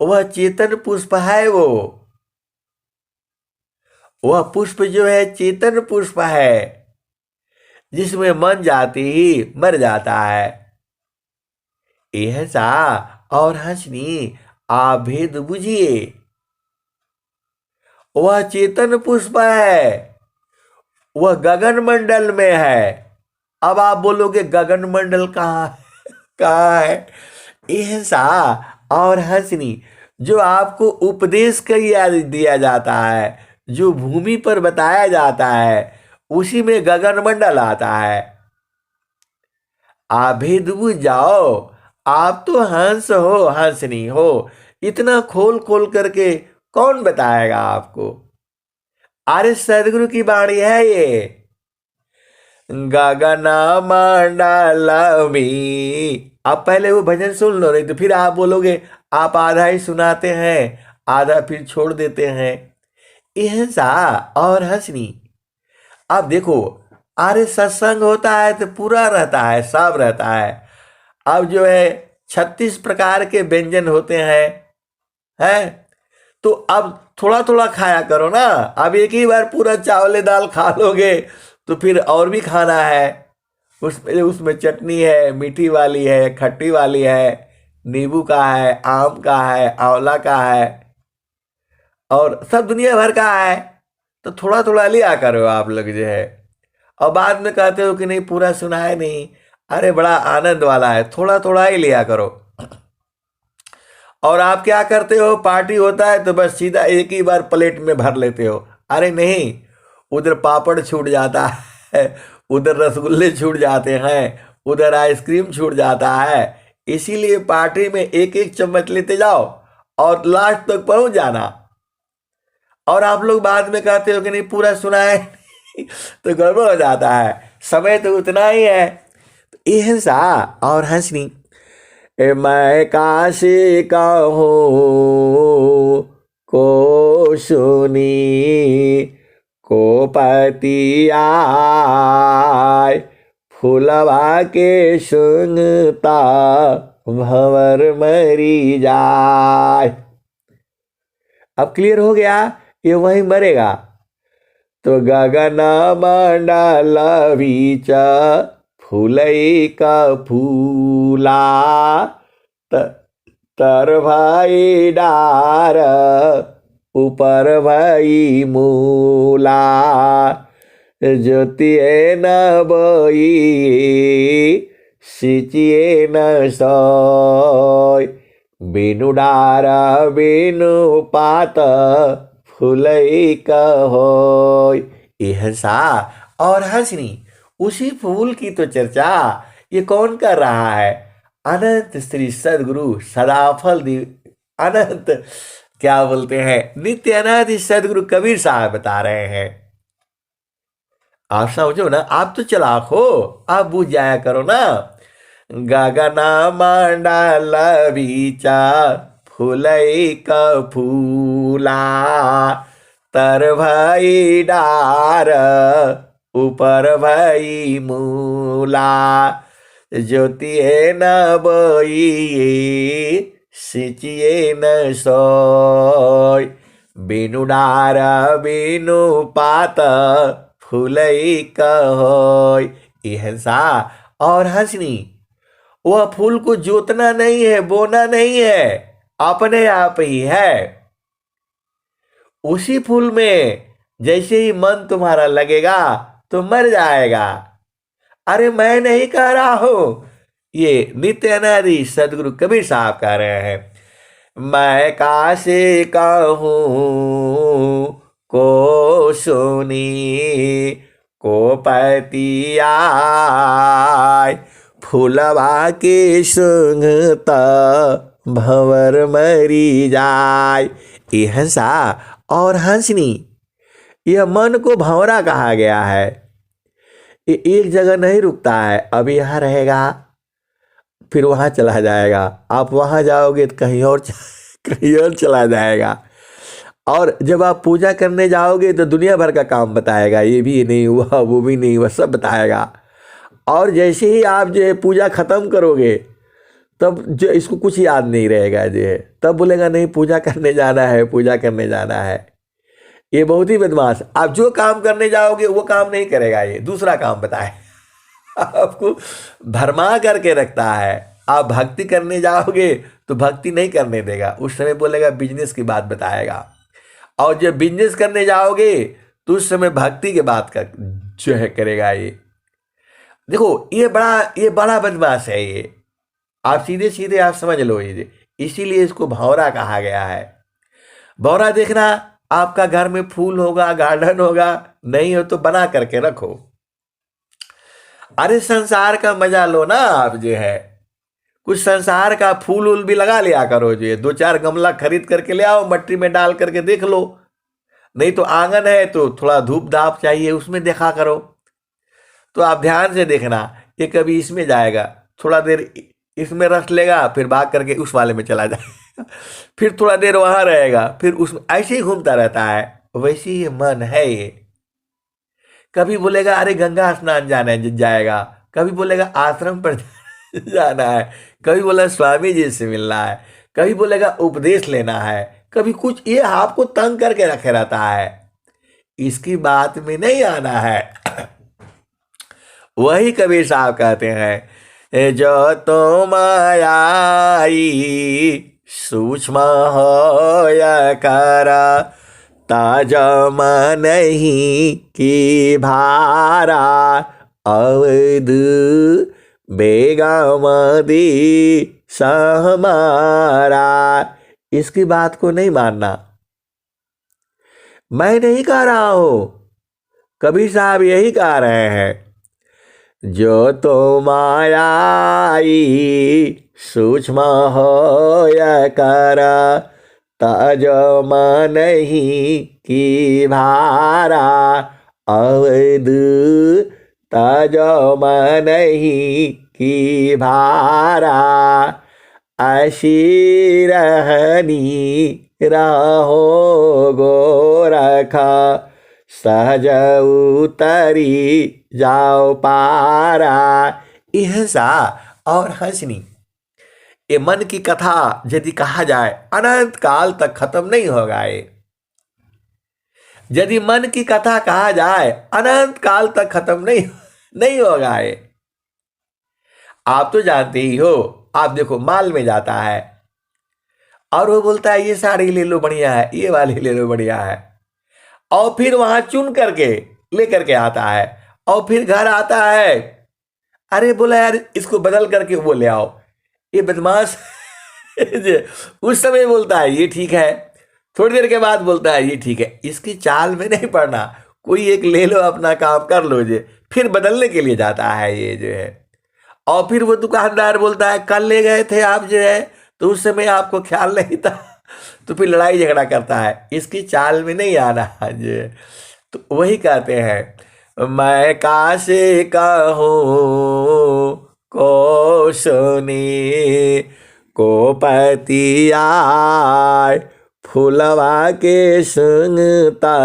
वह चेतन पुष्प है। वह पुष्प जो है चेतन पुष्प है, जिसमें मन जाते ही मर जाता है। ये हंसा और हंसनी, आप भेद बुझिए। वह चेतन पुष्प है, वह गगन मंडल में है। अब आप बोलोगे गगन मंडल कहाँ है? ये हंसा और हंसनी, जो आपको उपदेश कर दिया जाता है, जो भूमि पर बताया जाता है, उसी में गगन मंडल आता है। आप भेद बुझ जाओ। आप तो हंस हो, हंसनी हो। इतना खोल खोल करके कौन बताएगा आपको? अरे सदगुरु की वाणी है ये। गगन मंडल में, आप पहले वो भजन सुन लो, नहीं तो फिर आप बोलोगे आप आधा ही सुनाते हैं, आधा फिर छोड़ देते हैं। हंसा और हंसनी, आप देखो, अरे सत्संग होता है तो पूरा रहता है, सब रहता है। अब जो है 36 प्रकार के व्यंजन होते हैं तो अब थोड़ा थोड़ा खाया करो ना। अब एक ही बार पूरा चावले दाल खा लोगे तो फिर और भी खाना है। उसमें चटनी है, मीठी वाली है, खट्टी वाली है, नींबू का है, आम का है, आंवला का है, और सब दुनिया भर का है। तो थोड़ा थोड़ा लिया करो आप लोग जो है। और बाद में कहते हो कि नहीं पूरा सुना है नहीं, अरे बड़ा आनंद वाला है, थोड़ा थोड़ा ही लिया करो। और आप क्या करते हो, पार्टी होता है तो बस सीधा एक ही बार प्लेट में भर लेते हो। अरे नहीं, उधर पापड़ छूट जाता है, उधर रसगुल्ले छूट जाते हैं, उधर आइसक्रीम छूट जाता है। इसीलिए पार्टी में एक एक चम्मच लेते जाओ और लास्ट तक पहुंच जाना। और आप लोग बाद में कहते हो कि नहीं पूरा सुना है तो गड़बड़ हो जाता है। समय तो उतना ही है। तो ये सा और हंसनी मैं काशी का हूँ को सुनी को पति आय फूलवा के सुनता भंवर मरी जाए। अब क्लियर हो गया, ये वही मरेगा। तो गगन मंडल बीच फूलई का फूला तर भाई डार ऊपर भाई मूला ज्योतिए न बोई सिचिए न सोय बिनु डार बिनु पात फूलई कहोय। यह सा और हंसनी उसी फूल की तो चर्चा ये कौन कर रहा है? अनंत श्री सदगुरु सदाफल अनंत क्या बोलते हैं नित्य अनादि सदगुरु कबीर साहब बता रहे हैं। आप समझो ना, आप तो चलाक हो, आप बुझ जाया करो ना। गगना मंडल बीचा फूलई का फूला तर भाई डार ऊपर भाई मूला ज्योतिए न बोई सिचिए न सोय बिनु डार बिनु पात फूलई कहोय। यह सा और हंसनी वह फूल को जोतना नहीं है, बोना नहीं है, अपने आप ही है। उसी फूल में जैसे ही मन तुम्हारा लगेगा तो मर जाएगा। अरे मैं नहीं कह रहा हूं, ये नित्य अनादि सदगुरु कबीर साहब कह रहे हैं। मैं काशी का हूं को सुनी को पति आय फूलवा के सुंघता भंवर मरी जाय। ये हंसा और हंसनी यह मन को भंवरा कहा गया है। ये एक जगह नहीं रुकता है, अभी यहाँ रहेगा फिर वहाँ चला जाएगा, आप वहाँ जाओगे तो कहीं और चला जाएगा। और जब आप पूजा करने जाओगे तो दुनिया भर का काम बताएगा, ये भी नहीं हुआ वो भी नहीं हुआ सब बताएगा। और जैसे ही आप जो है पूजा खत्म करोगे तब जो इसको कुछ याद नहीं रहेगा जो है, तब बोलेगा नहीं पूजा करने जाना है, पूजा करने जाना है। ये बहुत ही बदमाश, आप जो काम करने जाओगे वो काम नहीं करेगा, ये दूसरा काम बताए आपको भरमा करके रखता है। आप भक्ति करने जाओगे तो भक्ति नहीं करने देगा, उस समय बोलेगा बिजनेस की बात बताएगा। और जब बिजनेस करने जाओगे तो उस समय भक्ति के बात का जो है करेगा। ये देखो ये बड़ा बदमाश है ये, आप सीधे सीधे आप समझ लो ये, इसीलिए इसको भंवरा कहा गया है। भंवरा देखना, आपका घर में फूल होगा, गार्डन होगा, नहीं हो तो बना करके रखो। अरे संसार का मजा लो ना आप जो है, कुछ संसार का फूल उल भी लगा लिया करो जो है, 2-4 गमला खरीद करके ले आओ, मट्टी में डाल करके देख लो। नहीं तो आंगन है तो थोड़ा धूप धाप चाहिए उसमें देखा करो। तो आप ध्यान से देखना, ये कभी इसमें जाएगा, थोड़ा देर इसमें रस लेगा, फिर भाग करके उस वाले में चला जाएगा फिर थोड़ा देर वहां रहेगा, फिर उसमें ऐसे ही घूमता रहता है। वैसे ही मन है ये, कभी बोलेगा अरे गंगा स्नान जाना है जाएगा, कभी बोलेगा आश्रम पर जाना है, कभी बोला स्वामी जी से मिलना है, कभी बोलेगा उपदेश लेना है, कभी कुछ, ये आपको तंग करके रखे रहता है। इसकी बात में नहीं आना है। वही कबीर साहब कहते हैं जो तो मायाई सूक्ष्म हो करा ताजम नहीं की भारा अवध बेगमदी सहमारा। इसकी बात को नहीं मानना, मैं नहीं कह रहा हूं, कबीर साहब यही कह रहे हैं। जो तो मायाई सूक्ष्म होय कर, तज मनहि की भारा। अवध तज मनहि की भारा। ऐसी रहनी रहो गोरख, सहज उतरी जाओ पारा। यह सा और हंसनी, ये मन की कथा यदि कहा जाए अनंत काल तक खत्म नहीं होगा। ये यदि मन की कथा कहा जाए अनंत काल तक खत्म नहीं होगा। ये आप तो जानते ही हो, आप देखो माल में जाता है और वो बोलता है ये साड़ी ले लो बढ़िया है, ये वाली ले लो बढ़िया है, और फिर वहां चुन करके लेकर के आता है, और फिर घर आता है, अरे बोला यार इसको बदल करके वो ले आओ। ये बदमाश उस समय बोलता है ये ठीक है, थोड़ी देर के बाद बोलता है ये ठीक है। इसकी चाल में नहीं पड़ना, कोई एक ले लो अपना काम कर लो जे, फिर बदलने के लिए जाता है ये जो है। और फिर वो दुकानदार बोलता है कल ले गए थे आप जो है, तो उस समय आपको ख्याल नहीं था, तो फिर लड़ाई झगड़ा करता है, इसकी चाल में नहीं आना जो है। तो वही कहते हैं मैं कासे का हूँ को सुनी को पति आय, फूलवा के सुनता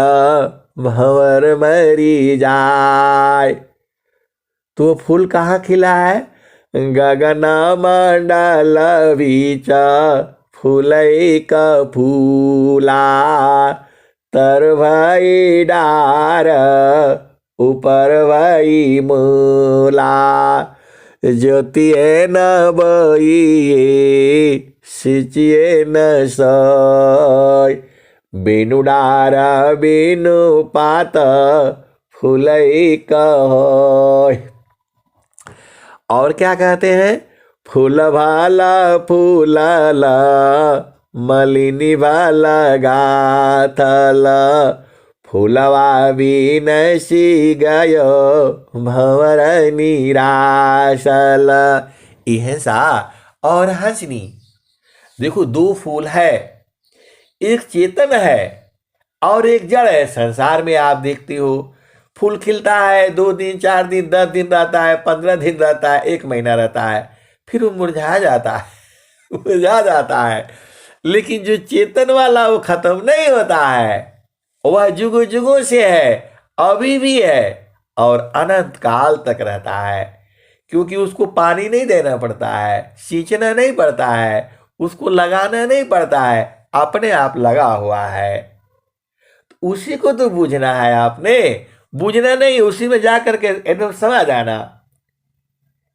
भंवर मरी जाय। तो वो फूल कहाँ खिला है? गगन मंडल बीच फूलई का फूला, तर भई डार ऊपर भई मूला। ज्योतिए न बइए सिचिए न सय, बिनु डार बिनु पात फूलई कहोय। और क्या कहते हैं? फूल भाला फूलला मलिनी भाला गाथल, फूलवा बिनसी गयो भंवर निराशल। यह सा और हंसनी। देखो दो फूल है, एक चेतन है और एक जड़ है। संसार में आप देखते हो फूल खिलता है 2 दिन 4 दिन 10 दिन रहता है, 15 दिन रहता है, 1 महीना रहता है, फिर वो मुरझा जाता है मुरझा जाता है। लेकिन जो चेतन वाला वो खत्म नहीं होता है, वह जुगों जुगों से है, अभी भी है और अनंत काल तक रहता है। क्योंकि उसको पानी नहीं देना पड़ता है, सींचना नहीं पड़ता है, उसको लगाना नहीं पड़ता है, अपने आप लगा हुआ है। तो उसी को तो बूझना है आपने, बूझना नहीं, उसी में जा करके एकदम समा जाना।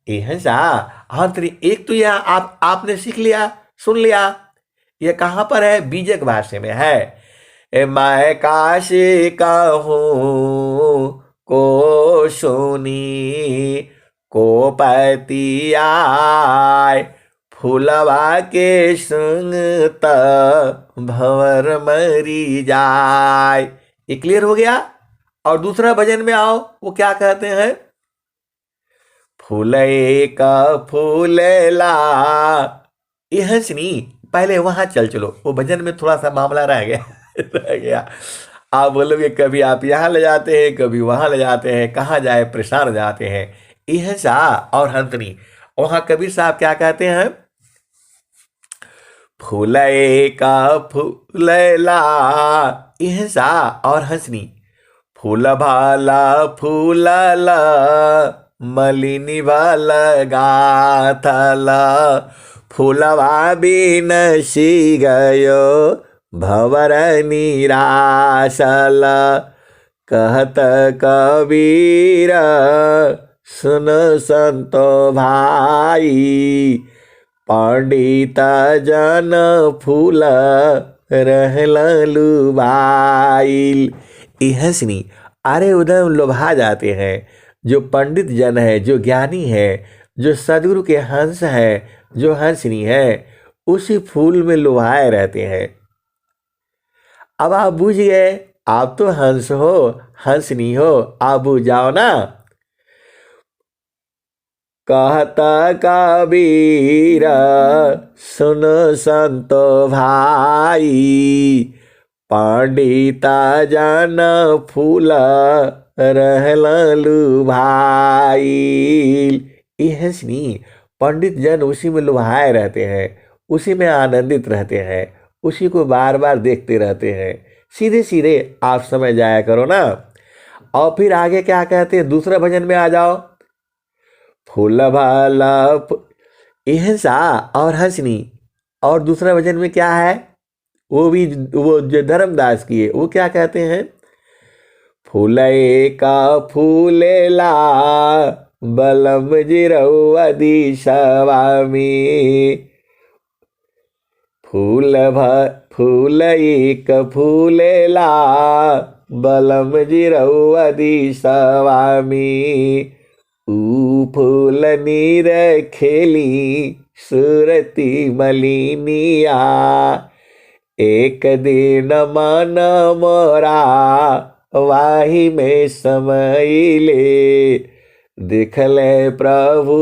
यह सा अंतरी। एक तो यह आपने सीख लिया, सुन लिया। यह कहां पर है? बीजक भाषा में है। मैं काशी का हूँ को सुनी को पति आय, फूलवा के संगत भंवर मरी जाय। ये क्लियर हो गया। और दूसरा भजन में आओ, वो क्या कहते हैं? फूले का फूलेला। ये हंसनी, पहले वहां चलो, वो भजन में थोड़ा सा मामला रह गया रह गया। आप बोलोगे कभी आप यहाँ ले जाते हैं, कभी वहां ले जाते हैं, कहाँ जाए परेशान हो जाते हैं। यह सा और हंसनी। वहां कबीर साहब क्या कहते हैं? फूले का फूलेला। यह सा और हंसनी। फूल भाला फूलला मलिनी भाला गाथला, फूलवा बिनसी गयो भंवर निराशल। कहत कबीर सुन संतो भाई, पंडित जन फूल रहल लुभाइल। हंसनी। अरे उधर लोभा जाते हैं। जो पंडित जन है, जो ज्ञानी है, जो सदगुरु के हंस है, जो हंसनी है, उसी फूल में लोभाए रहते हैं। अब आप बुझ गए, आप तो हंस हो, हंसनी हो, आप बुझ जाओ ना। कहता कबीर सुन संतो भाई, पंडिता जन फूल रहलु भाई। यह सुनी, पंडित जन उसी में लुभाए रहते हैं, उसी में आनंदित रहते हैं, उसी को बार बार देखते रहते हैं। सीधे सीधे आप समझ जाया करो ना। और फिर आगे क्या कहते हैं, दूसरा भजन में आ जाओ। फूल भाला यह सा और हंसनी। और दूसरा भजन में क्या है, वो भी वो जो धर्मदास की है, वो क्या कहते हैं, फूले का फूलेला बलम जिरौआ स्वामी, फूल एक फूलेला बलम जिरौआ स्वामी, ऊ फूल नीर खेली सुरती मलिनिया, एक दिन मन मोरा वाही में समयले, देखले प्रभु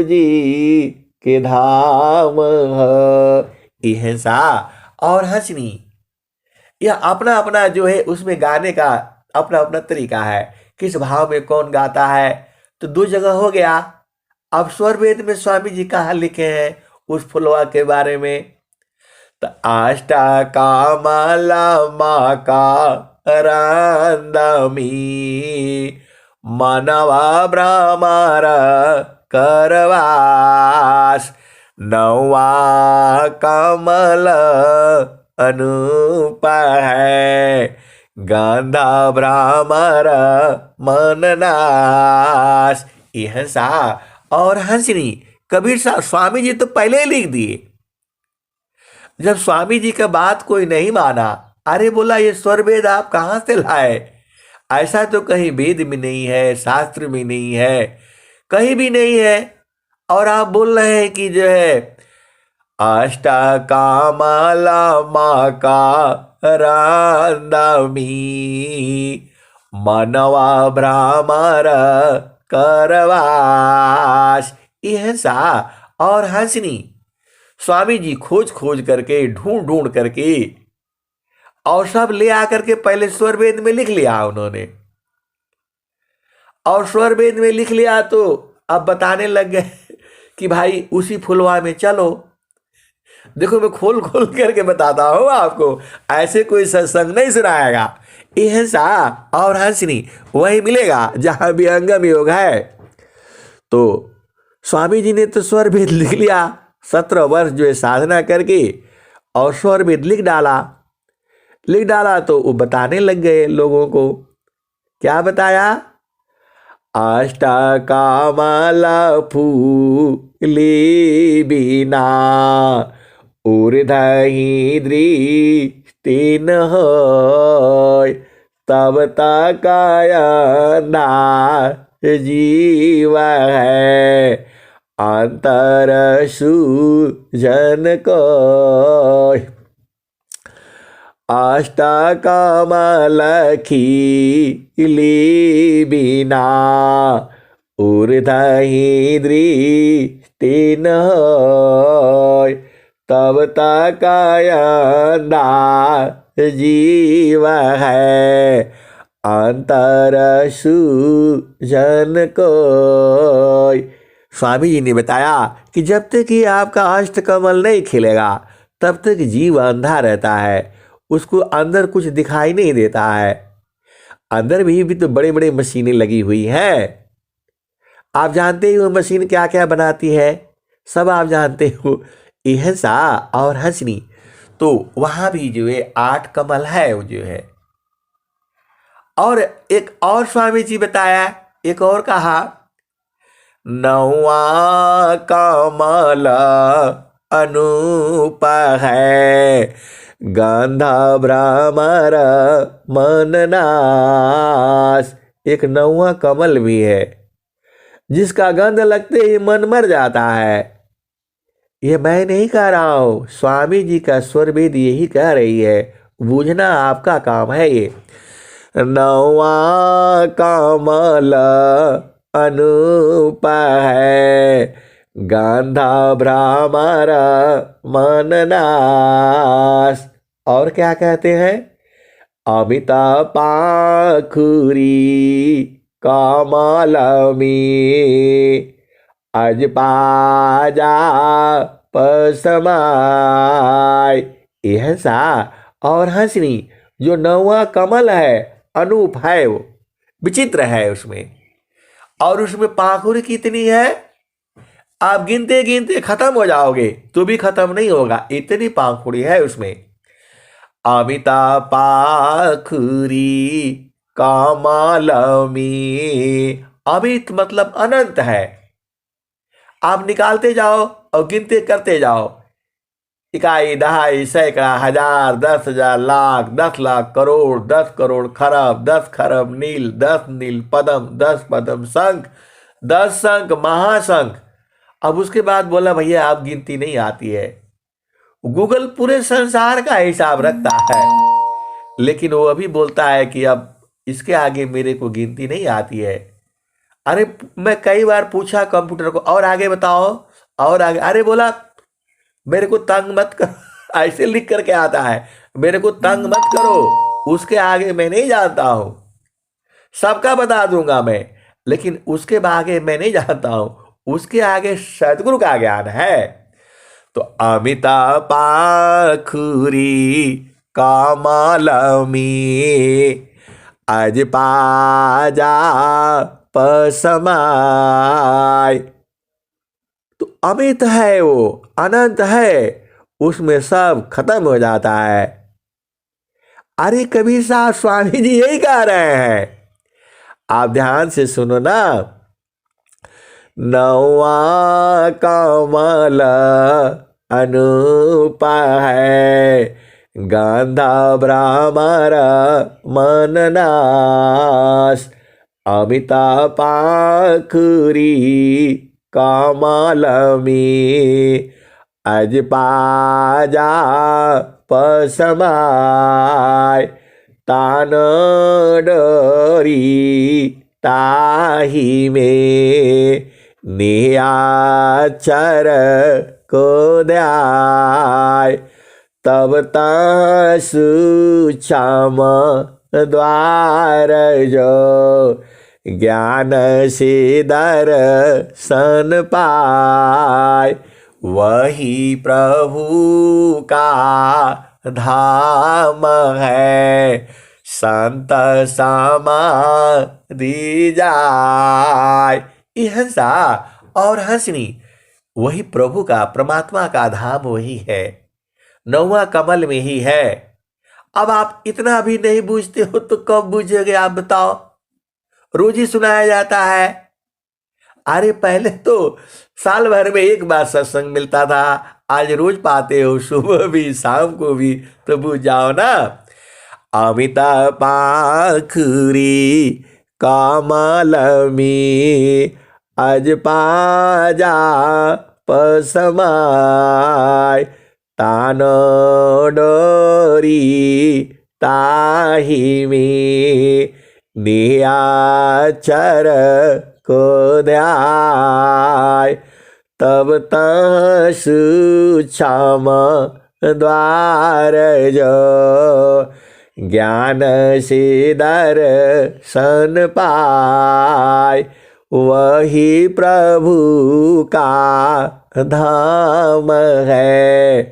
जी के धाम है। सा और हंसनी, यह अपना अपना जो है उसमें गाने का अपना अपना तरीका है, किस भाव में कौन गाता है। तो दो जगह हो गया। अब स्वर वेद में स्वामी जी कहाँ लिखे हैं उस फुलवा के बारे में, तो आष्टा कामाला माँ का रंदमी, मानवा ब्रह्मार करवास, नवा कमल अनूप है, गांधा ब्राह्मर मननाश। यह सा और हंसनी, कबीर साहब स्वामी जी तो पहले ही लिख दिए। जब स्वामी जी का बात कोई नहीं माना, अरे बोला ये स्वर वेद आप कहाँ से लाए, ऐसा तो कहीं वेद में नहीं है, शास्त्र में नहीं है, कहीं भी नहीं है। और आप बोल रहे हैं कि जो है अष्टा कामाला माँ का रांदमी, मनवा ब्राह्मण करवास। यह सा और हंसनी, स्वामी जी खोज खोज करके ढूंढ ढूंढ करके और सब ले आकर के पहले स्वर वेद में लिख लिया उन्होंने। और स्वर वेद में लिख लिया तो अब बताने लग गए कि भाई उसी फुलवा में चलो। देखो मैं खोल खोल करके बताता हूं आपको, ऐसे कोई सत्संग नहीं सुनाएगा। यह सा और हंसनी वही मिलेगा जहां भी अंगम योग है। तो स्वामी जी ने तो स्वर वेद लिख लिया, 17 वर्ष जो है साधना करके और स्वर वेद लिख डाला तो वो बताने लग गए लोगों को। क्या बताया, अष्टा कामाला फूली बिना, ऊर्धहि दृष्टि न होय, तब तकाय ना जीव है, अंतर सुजन कोय। अष्टा कमल खिली बिना, ऊर्धहि दृष्टि न होय, तब तकाय ना जीव है, अंतर सुजन कोय। स्वामी जी ने बताया कि जब तक कि आपका अष्ट कमल नहीं खिलेगा तब तक जीव अंधा रहता है, उसको अंदर कुछ दिखाई नहीं देता है। अंदर भी तो बड़ी बड़ी मशीनें लगी हुई हैं। आप जानते ही वो मशीन क्या क्या बनाती है, सब आप जानते हो। यह सा और हंसनी, तो वहां भी जो है 8 कमल है वो जो है। और एक और स्वामी जी बताया, एक और कहा, नौवा कमल अनूप है, गांधा भ्रमर मननाश। एक 9वां कमल भी है जिसका गंध लगते ही मन मर जाता है। ये मैं नहीं कह रहा हूं, स्वामी जी का स्वर वेद यही कह रही है, बूझना आपका काम है। ये 9वां कमल अनूप है, गांधा भ्रामर मन नाश। और क्या कहते हैं? अमिता पाखुरी कमल में, अज पाजा पसमाय। यह सा और हंसनी जो नौवा कमल है, अनूप है, वो विचित्र है उसमें। और उसमें पाखुरी कितनी है, आप गिनते गिनते खत्म हो जाओगे तो भी खत्म नहीं होगा, इतनी पाखुरी है उसमें। अमिता पाखुरी कमलमी। अमित मतलब अनंत है, आप निकालते जाओ और गिनते करते जाओ। इकाई, दहाई, सैकड़ा, हजार, 10,000, लाख, 10 लाख, करोड़, 10 करोड़, खरब, 10 खरब, नील, 10 नील, पदम, 10 पदम, शंख, 10 शंख, महाशंख। अब उसके बाद बोला भैया आप गिनती नहीं आती है। गूगल पूरे संसार का हिसाब रखता है, लेकिन वो अभी बोलता है कि अब इसके आगे मेरे को गिनती नहीं आती है। अरे मैं कई बार पूछा कंप्यूटर को, और आगे बताओ, और आगे। अरे बोला मेरे को तंग मत करो ऐसे लिख करके आता है, मेरे को तंग मत करो, उसके आगे मैं नहीं जानता हूं। सबका बता दूंगा मैं, लेकिन उसके आगे मैं नहीं जानता हूं, उसके आगे सदगुरु का ज्ञान है। तो अमिता पाखुरी कमलमी, अज पाजा पसमाय। तो अमित है, वो अनंत है, उसमें सब खत्म हो जाता है। अरे कबीर साहब स्वामी जी यही कह रहे हैं, आप ध्यान से सुनो ना। नौवा कमल अनूप है, गांधा भ्रामर मन नाश। अमिता पाखुरी कमल में, अज पाजा पसमाय। तान डरी ताही में, नियाचर को द्याय। तब सूक्ष्म द्वार जो, ज्ञान से दर्शन पाय। वही प्रभु का धाम है, संत समाधि जाय। यह सा और हंसनी वही प्रभु का, परमात्मा का धाम वही है, नौवा कमल में ही है। अब आप इतना भी नहीं बूझते हो तो कब बूझोगे आप बताओ? रोज ही सुनाया जाता है। अरे पहले तो साल भर में एक बार सत्संग मिलता था, आज रोज पाते हो, सुबह भी शाम को भी, तो बूझ जाओ ना। अमिता पाखुरी कमल में, अज पाजा पसमाय। तान डोरी ताही में, नियाचर को द्याय। तब सूक्ष्म द्वार जो, ज्ञान से दर्शन पाय। वही प्रभु का धाम है,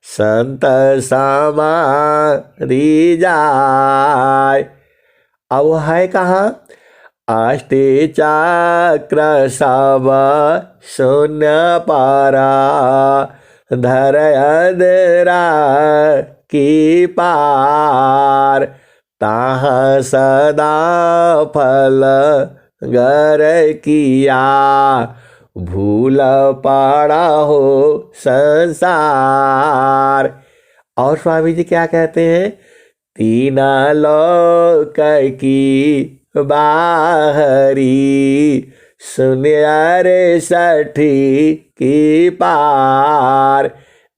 संत समाधि जाय। अब वो है कहाँ? अष्टे चक्र सब शून्य पारा, धर अधरा की पार। ताहाँ सदा फल गर किया, भूल पड़ा हो संसार। और स्वामी जी क्या कहते हैं? तीन लोक की बाहरी, सुनिया रे साठी की पार।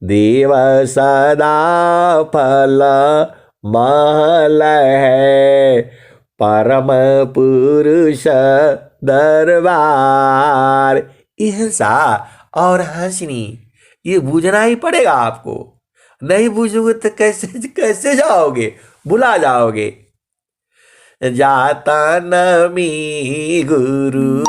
देव सदा फल महल है, परम पुरुष दरबार। ये हिंसा और हंसनी ये बूझना ही पड़ेगा आपको। नहीं बूझोगे तो कैसे कैसे जाओगे, भुला जाओगे। जाता नमी गुरु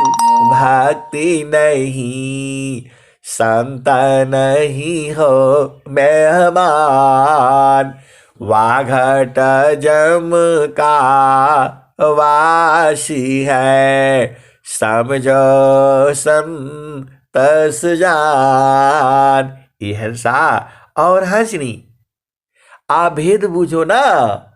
भक्ति नहीं, संत नहीं हो मेहमान। वाघट जम का वासी है, समझो संतस जान। ये हिंसा और हंसनी आप भेद बूझो ना।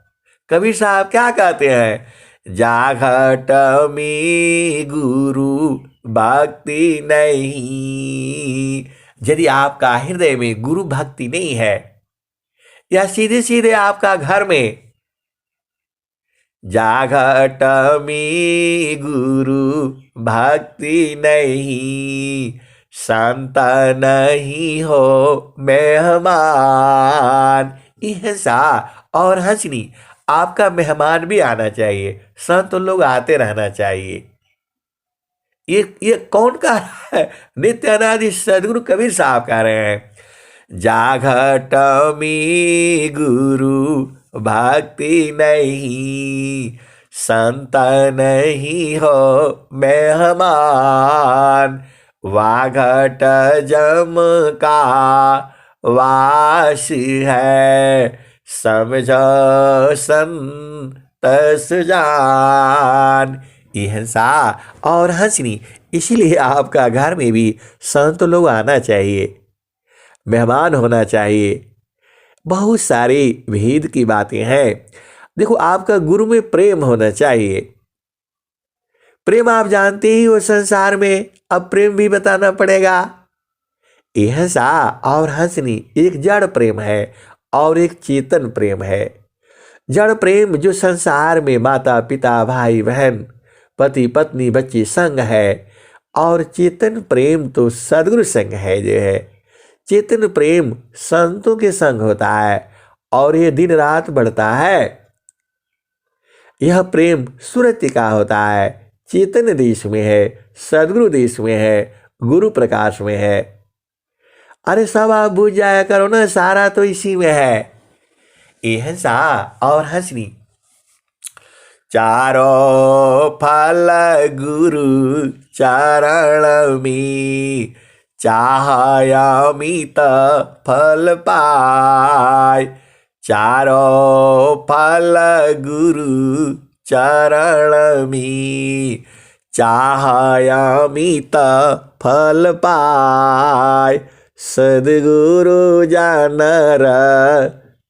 कबीर साहब क्या कहते हैं, जाघट में गुरु भक्ति नहीं। यदि आपका हृदय में गुरु भक्ति नहीं है, या सीधे सीधे आपका घर में जाघट में गुरु भक्ति नहीं, संत नहीं हो मेहमान। हिंसा और हंसनी आपका मेहमान भी आना चाहिए, संत लोग आते रहना चाहिए। ये कौन कह रहा है, नित्य अनादि सदगुरु कबीर साहब कह रहे हैं। जाघट में गुरु भक्ति नहीं, संत नहीं हो मेहमान। वाघट जम का वास है, समझो संतस जान। ये हिंसा और हंसनी इसीलिए आपका घर में भी संत लोग आना चाहिए, मेहमान होना चाहिए। बहुत सारी भेद की बातें हैं। देखो, आपका गुरु में प्रेम होना चाहिए। प्रेम आप जानते ही हो संसार में, अब प्रेम भी बताना पड़ेगा। ये हिंसा और हंसनी एक जड़ प्रेम है और एक चेतन प्रेम है। जड़ प्रेम जो संसार में माता पिता भाई बहन पति पत्नी बच्चे संग है, और चेतन प्रेम तो सद्गुरु संग है। जो है चेतन प्रेम संतों के संग होता है और ये दिन रात बढ़ता है। यह प्रेम सुरति का होता है, चेतन देश में है, सद्गुरु देश में है, गुरु प्रकाश में है। अरे सब आप बुझ जाया करो ना, सारा तो इसी में है। ये हिंसा और हंसनी चारों फल गुरु चरण में, चाहयामित फल पाय। चारों फल गुरु चरण में, चाहयामित फल पाय। सद्गुरु जानर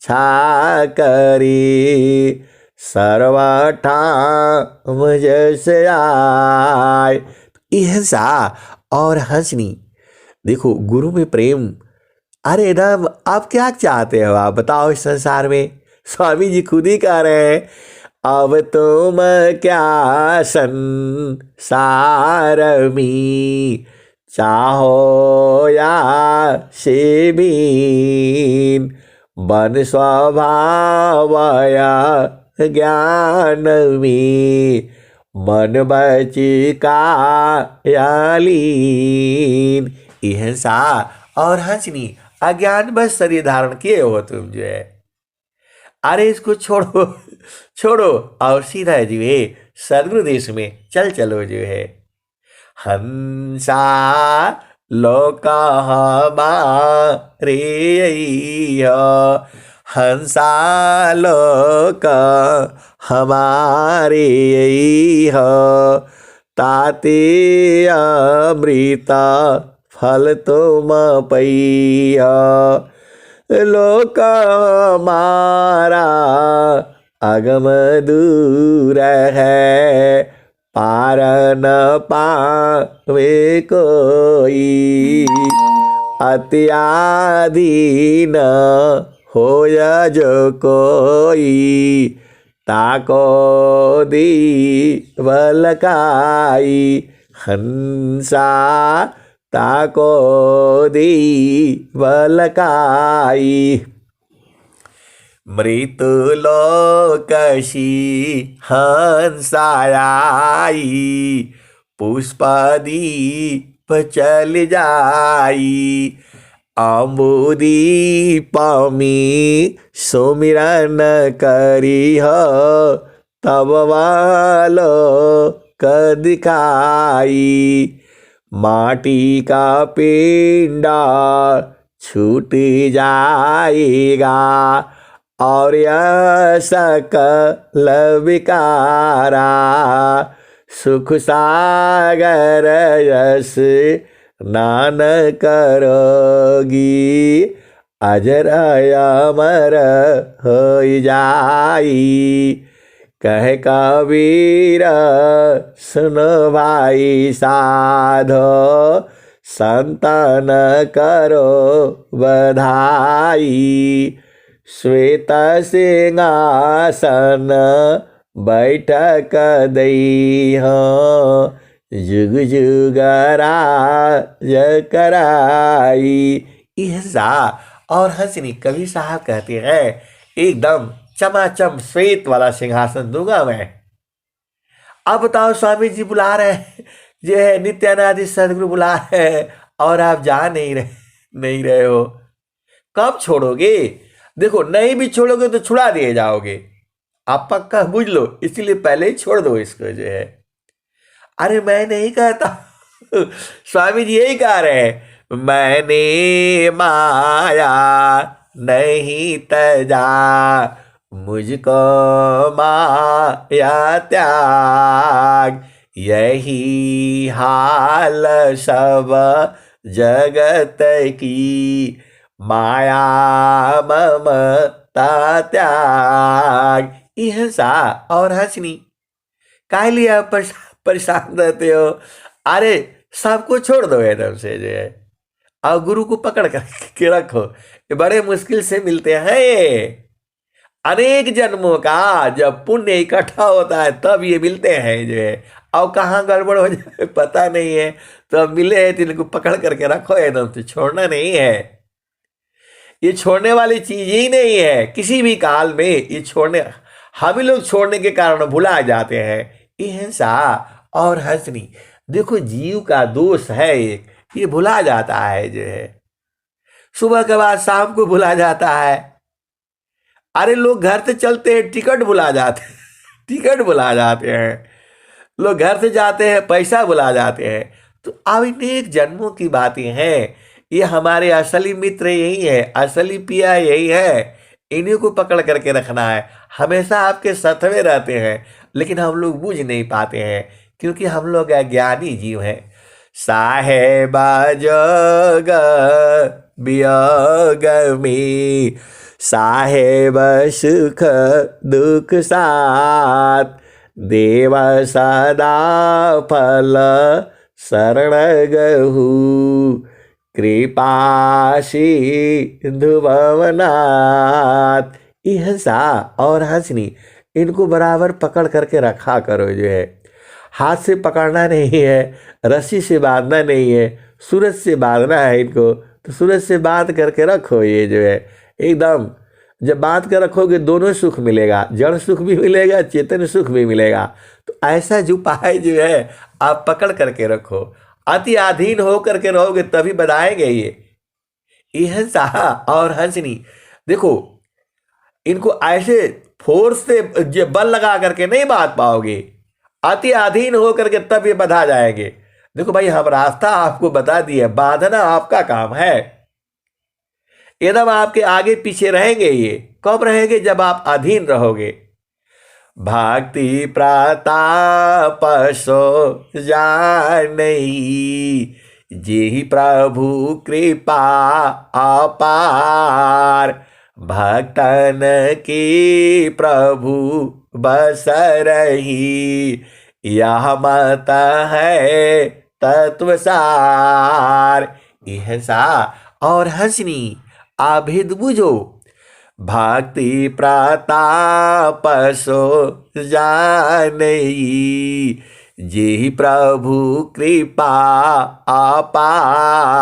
छा करी, सर्वठाम जैसे आय। हिंसा और हंसनी देखो, गुरु में प्रेम। अरे एकदम आप क्या चाहते हो, आप बताओ इस संसार में। स्वामी जी खुद ही कह रहे हैं, अब तुम क्या संसार में, चाहो या से बीन। बन स्वभावया ज्ञान में, मन बचिका यालीन। हिंसा और हंसनी अज्ञान बस शरीर धारण किए हो तुम जो है। अरे इसको छोड़ो छोड़ो और सीधा जो है सद्गुरु देश में चलो जो है। हंसा लोक हमारे, हंसा लोक हमारे, ताते अमृत फल तुम पैया। लोक हमारा अगम दूर है, पार न पावे कोई। अत्याधीन होय जो कोई, ताको दी बलकाई। हंसा ताको दी बलकाई। मृत्यु लोकशी हंसाई, पुष्पादीप चल जाई। आंबोदी पामी सुमिरन करी हो, तब वालो क दिखाई। माटी का पिंडा छूट जाएगा, और यह सकल विकारा सुख सागर यस स्नान करोगी, अजर अमर हो जाई। कह कबीर सुनो भाई साधो, संतन करो बधाई। श्वेत सिंहासन बैठक दई हो, जुग जुग राज कराई। ईसा और हंसनी कवि साहब कहते हैं, एकदम चमाचम श्वेत वाला सिंहासन दूंगा मैं। अब बताओ, स्वामी जी बुला रहे हैं, जो है नित्यानंद सदगुरु बुला रहे हैं, और आप जा नहीं रहे हो। कब छोड़ोगे? देखो, नहीं भी छोड़ोगे तो छुड़ा दिए जाओगे, आप पक्का बुझ लो, इसीलिए पहले ही छोड़ दो इसको, जो है। अरे मैं नहीं कहता, स्वामी जी यही कह रहे हैं, मैंने माया नहीं तजा, मुझको माया त्याग। यही हाल सब जगत की, माया ममता त्याग। ईसा और हंसनी काहे लिए आप परेशान रहते हो? अरे सबको छोड़ दो एकदम से, जो है, और गुरु को पकड़ कर के रखो। ये बड़े मुश्किल से मिलते हैं ये, अनेक जन्मों का जब पुण्य इकट्ठा होता है तब ये मिलते हैं, जो है। और कहाँ गड़बड़ हो जाए पता नहीं है, तो अब मिले हैं तो इनको पकड़ करके रखो एकदम से, छोड़ना नहीं है। ये छोड़ने वाली चीज ही नहीं है किसी भी काल में, ये छोड़ने, हम ही लोग छोड़ने के कारण भुला जाते हैं। हिंसा और हंसनी, देखो जीव का दोष है एक, ये भुला जाता है, जो है, सुबह के बाद शाम को भुला जाता है। अरे लोग घर से चलते हैं, टिकट भुला जाते हैं, टिकट भुला जाते हैं, लोग घर से जाते हैं, पैसा भुला जाते हैं। तो अब अनेक जन्मों की बातें हैं, ये हमारे असली मित्र यही है, असली पिया यही है, इन्हीं को पकड़ करके रखना है। हमेशा आपके साथ में रहते हैं, लेकिन हम लोग बूझ नहीं पाते हैं, क्योंकि हम लोग अज्ञानी जीव हैं। साहेबा जोग वियोग में, साहेब सुख दुख साथ, देव सदा फल शरण गहू, कृपा सिंधु भवनाथ। हिंसा और हंसनी, इनको बराबर पकड़ करके रखा करो, जो है। हाथ से पकड़ना नहीं है, रस्सी से बांधना नहीं है, सूरज से बांधना है इनको, तो सूरज से बांध करके रखो, ये जो है एकदम। जब बांध कर रखोगे दोनों सुख मिलेगा, जड़ सुख भी मिलेगा, चेतन सुख भी मिलेगा। तो ऐसा जो उपाय जो है आप पकड़ करके रखो, अति अधीन हो करके रहोगे तभी बताएंगे ये। हिंसा और हंसनी, देखो इनको ऐसे फोर्स से बल लगा करके नहीं बांध पाओगे, अति अधीन हो करके तब ये बधा जाएंगे। देखो भाई, हम रास्ता आपको बता दिए, बांधना आपका काम है। एकदम आपके आगे पीछे रहेंगे, ये कब रहेंगे? जब आप अधीन रहोगे। भक्ति प्रताप सो जानई, जेहि प्रभु कृपा अपार, भक्तन की प्रभु बस रही, यह मत है तत्व सार। हिंसा और हंसनी, आभेद बुझो। भक्ति प्रताप सो जानई, जेहि प्रभु कृपा अपार,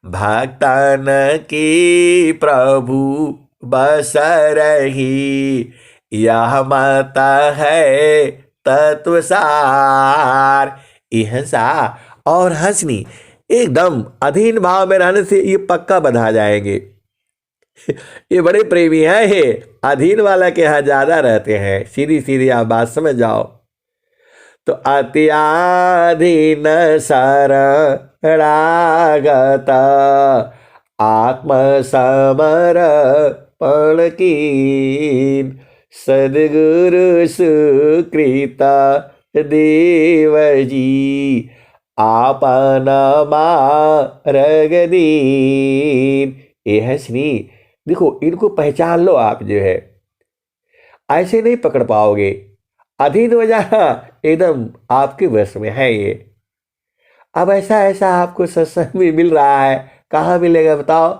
भक्तन की प्रभु बस रही, यह मत है तत्व सार। ये हंसा और हंसनी एकदम अधीन भाव में रहने से ये पक्का बधा जाएंगे। ये बड़े प्रेमी हैं, ये अधीन वाला के यहाँ ज्यादा रहते हैं। सीधी सीधी आप बात समझ जाओ। तो अत्याधीन शरणागत आत्मसमर्पण कीन, सदगुरु सुकृता देव जी आपन मार्ग दीन। ये हंसनी देखो, इनको पहचान लो आप जो है, ऐसे नहीं पकड़ पाओगे। अधीन वजह एकदम आपके वश में है ये। अब ऐसा ऐसा आपको सत्संग भी मिल रहा है, कहाँ मिलेगा बताओ?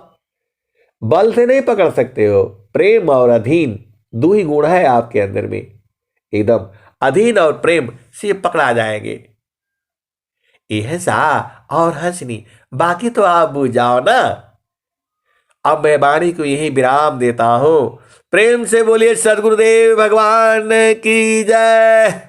बल से नहीं पकड़ सकते हो। प्रेम और अधीन दो ही गुण है आपके अंदर में, एकदम अधीन और प्रेम से पकड़ा जाएंगे। यह सा और हंसनी, बाकी तो आप बुझ जाओ ना। अब मैं वाणी को यही विराम देता हूं। प्रेम से बोलिए सदगुरुदेव भगवान की जय।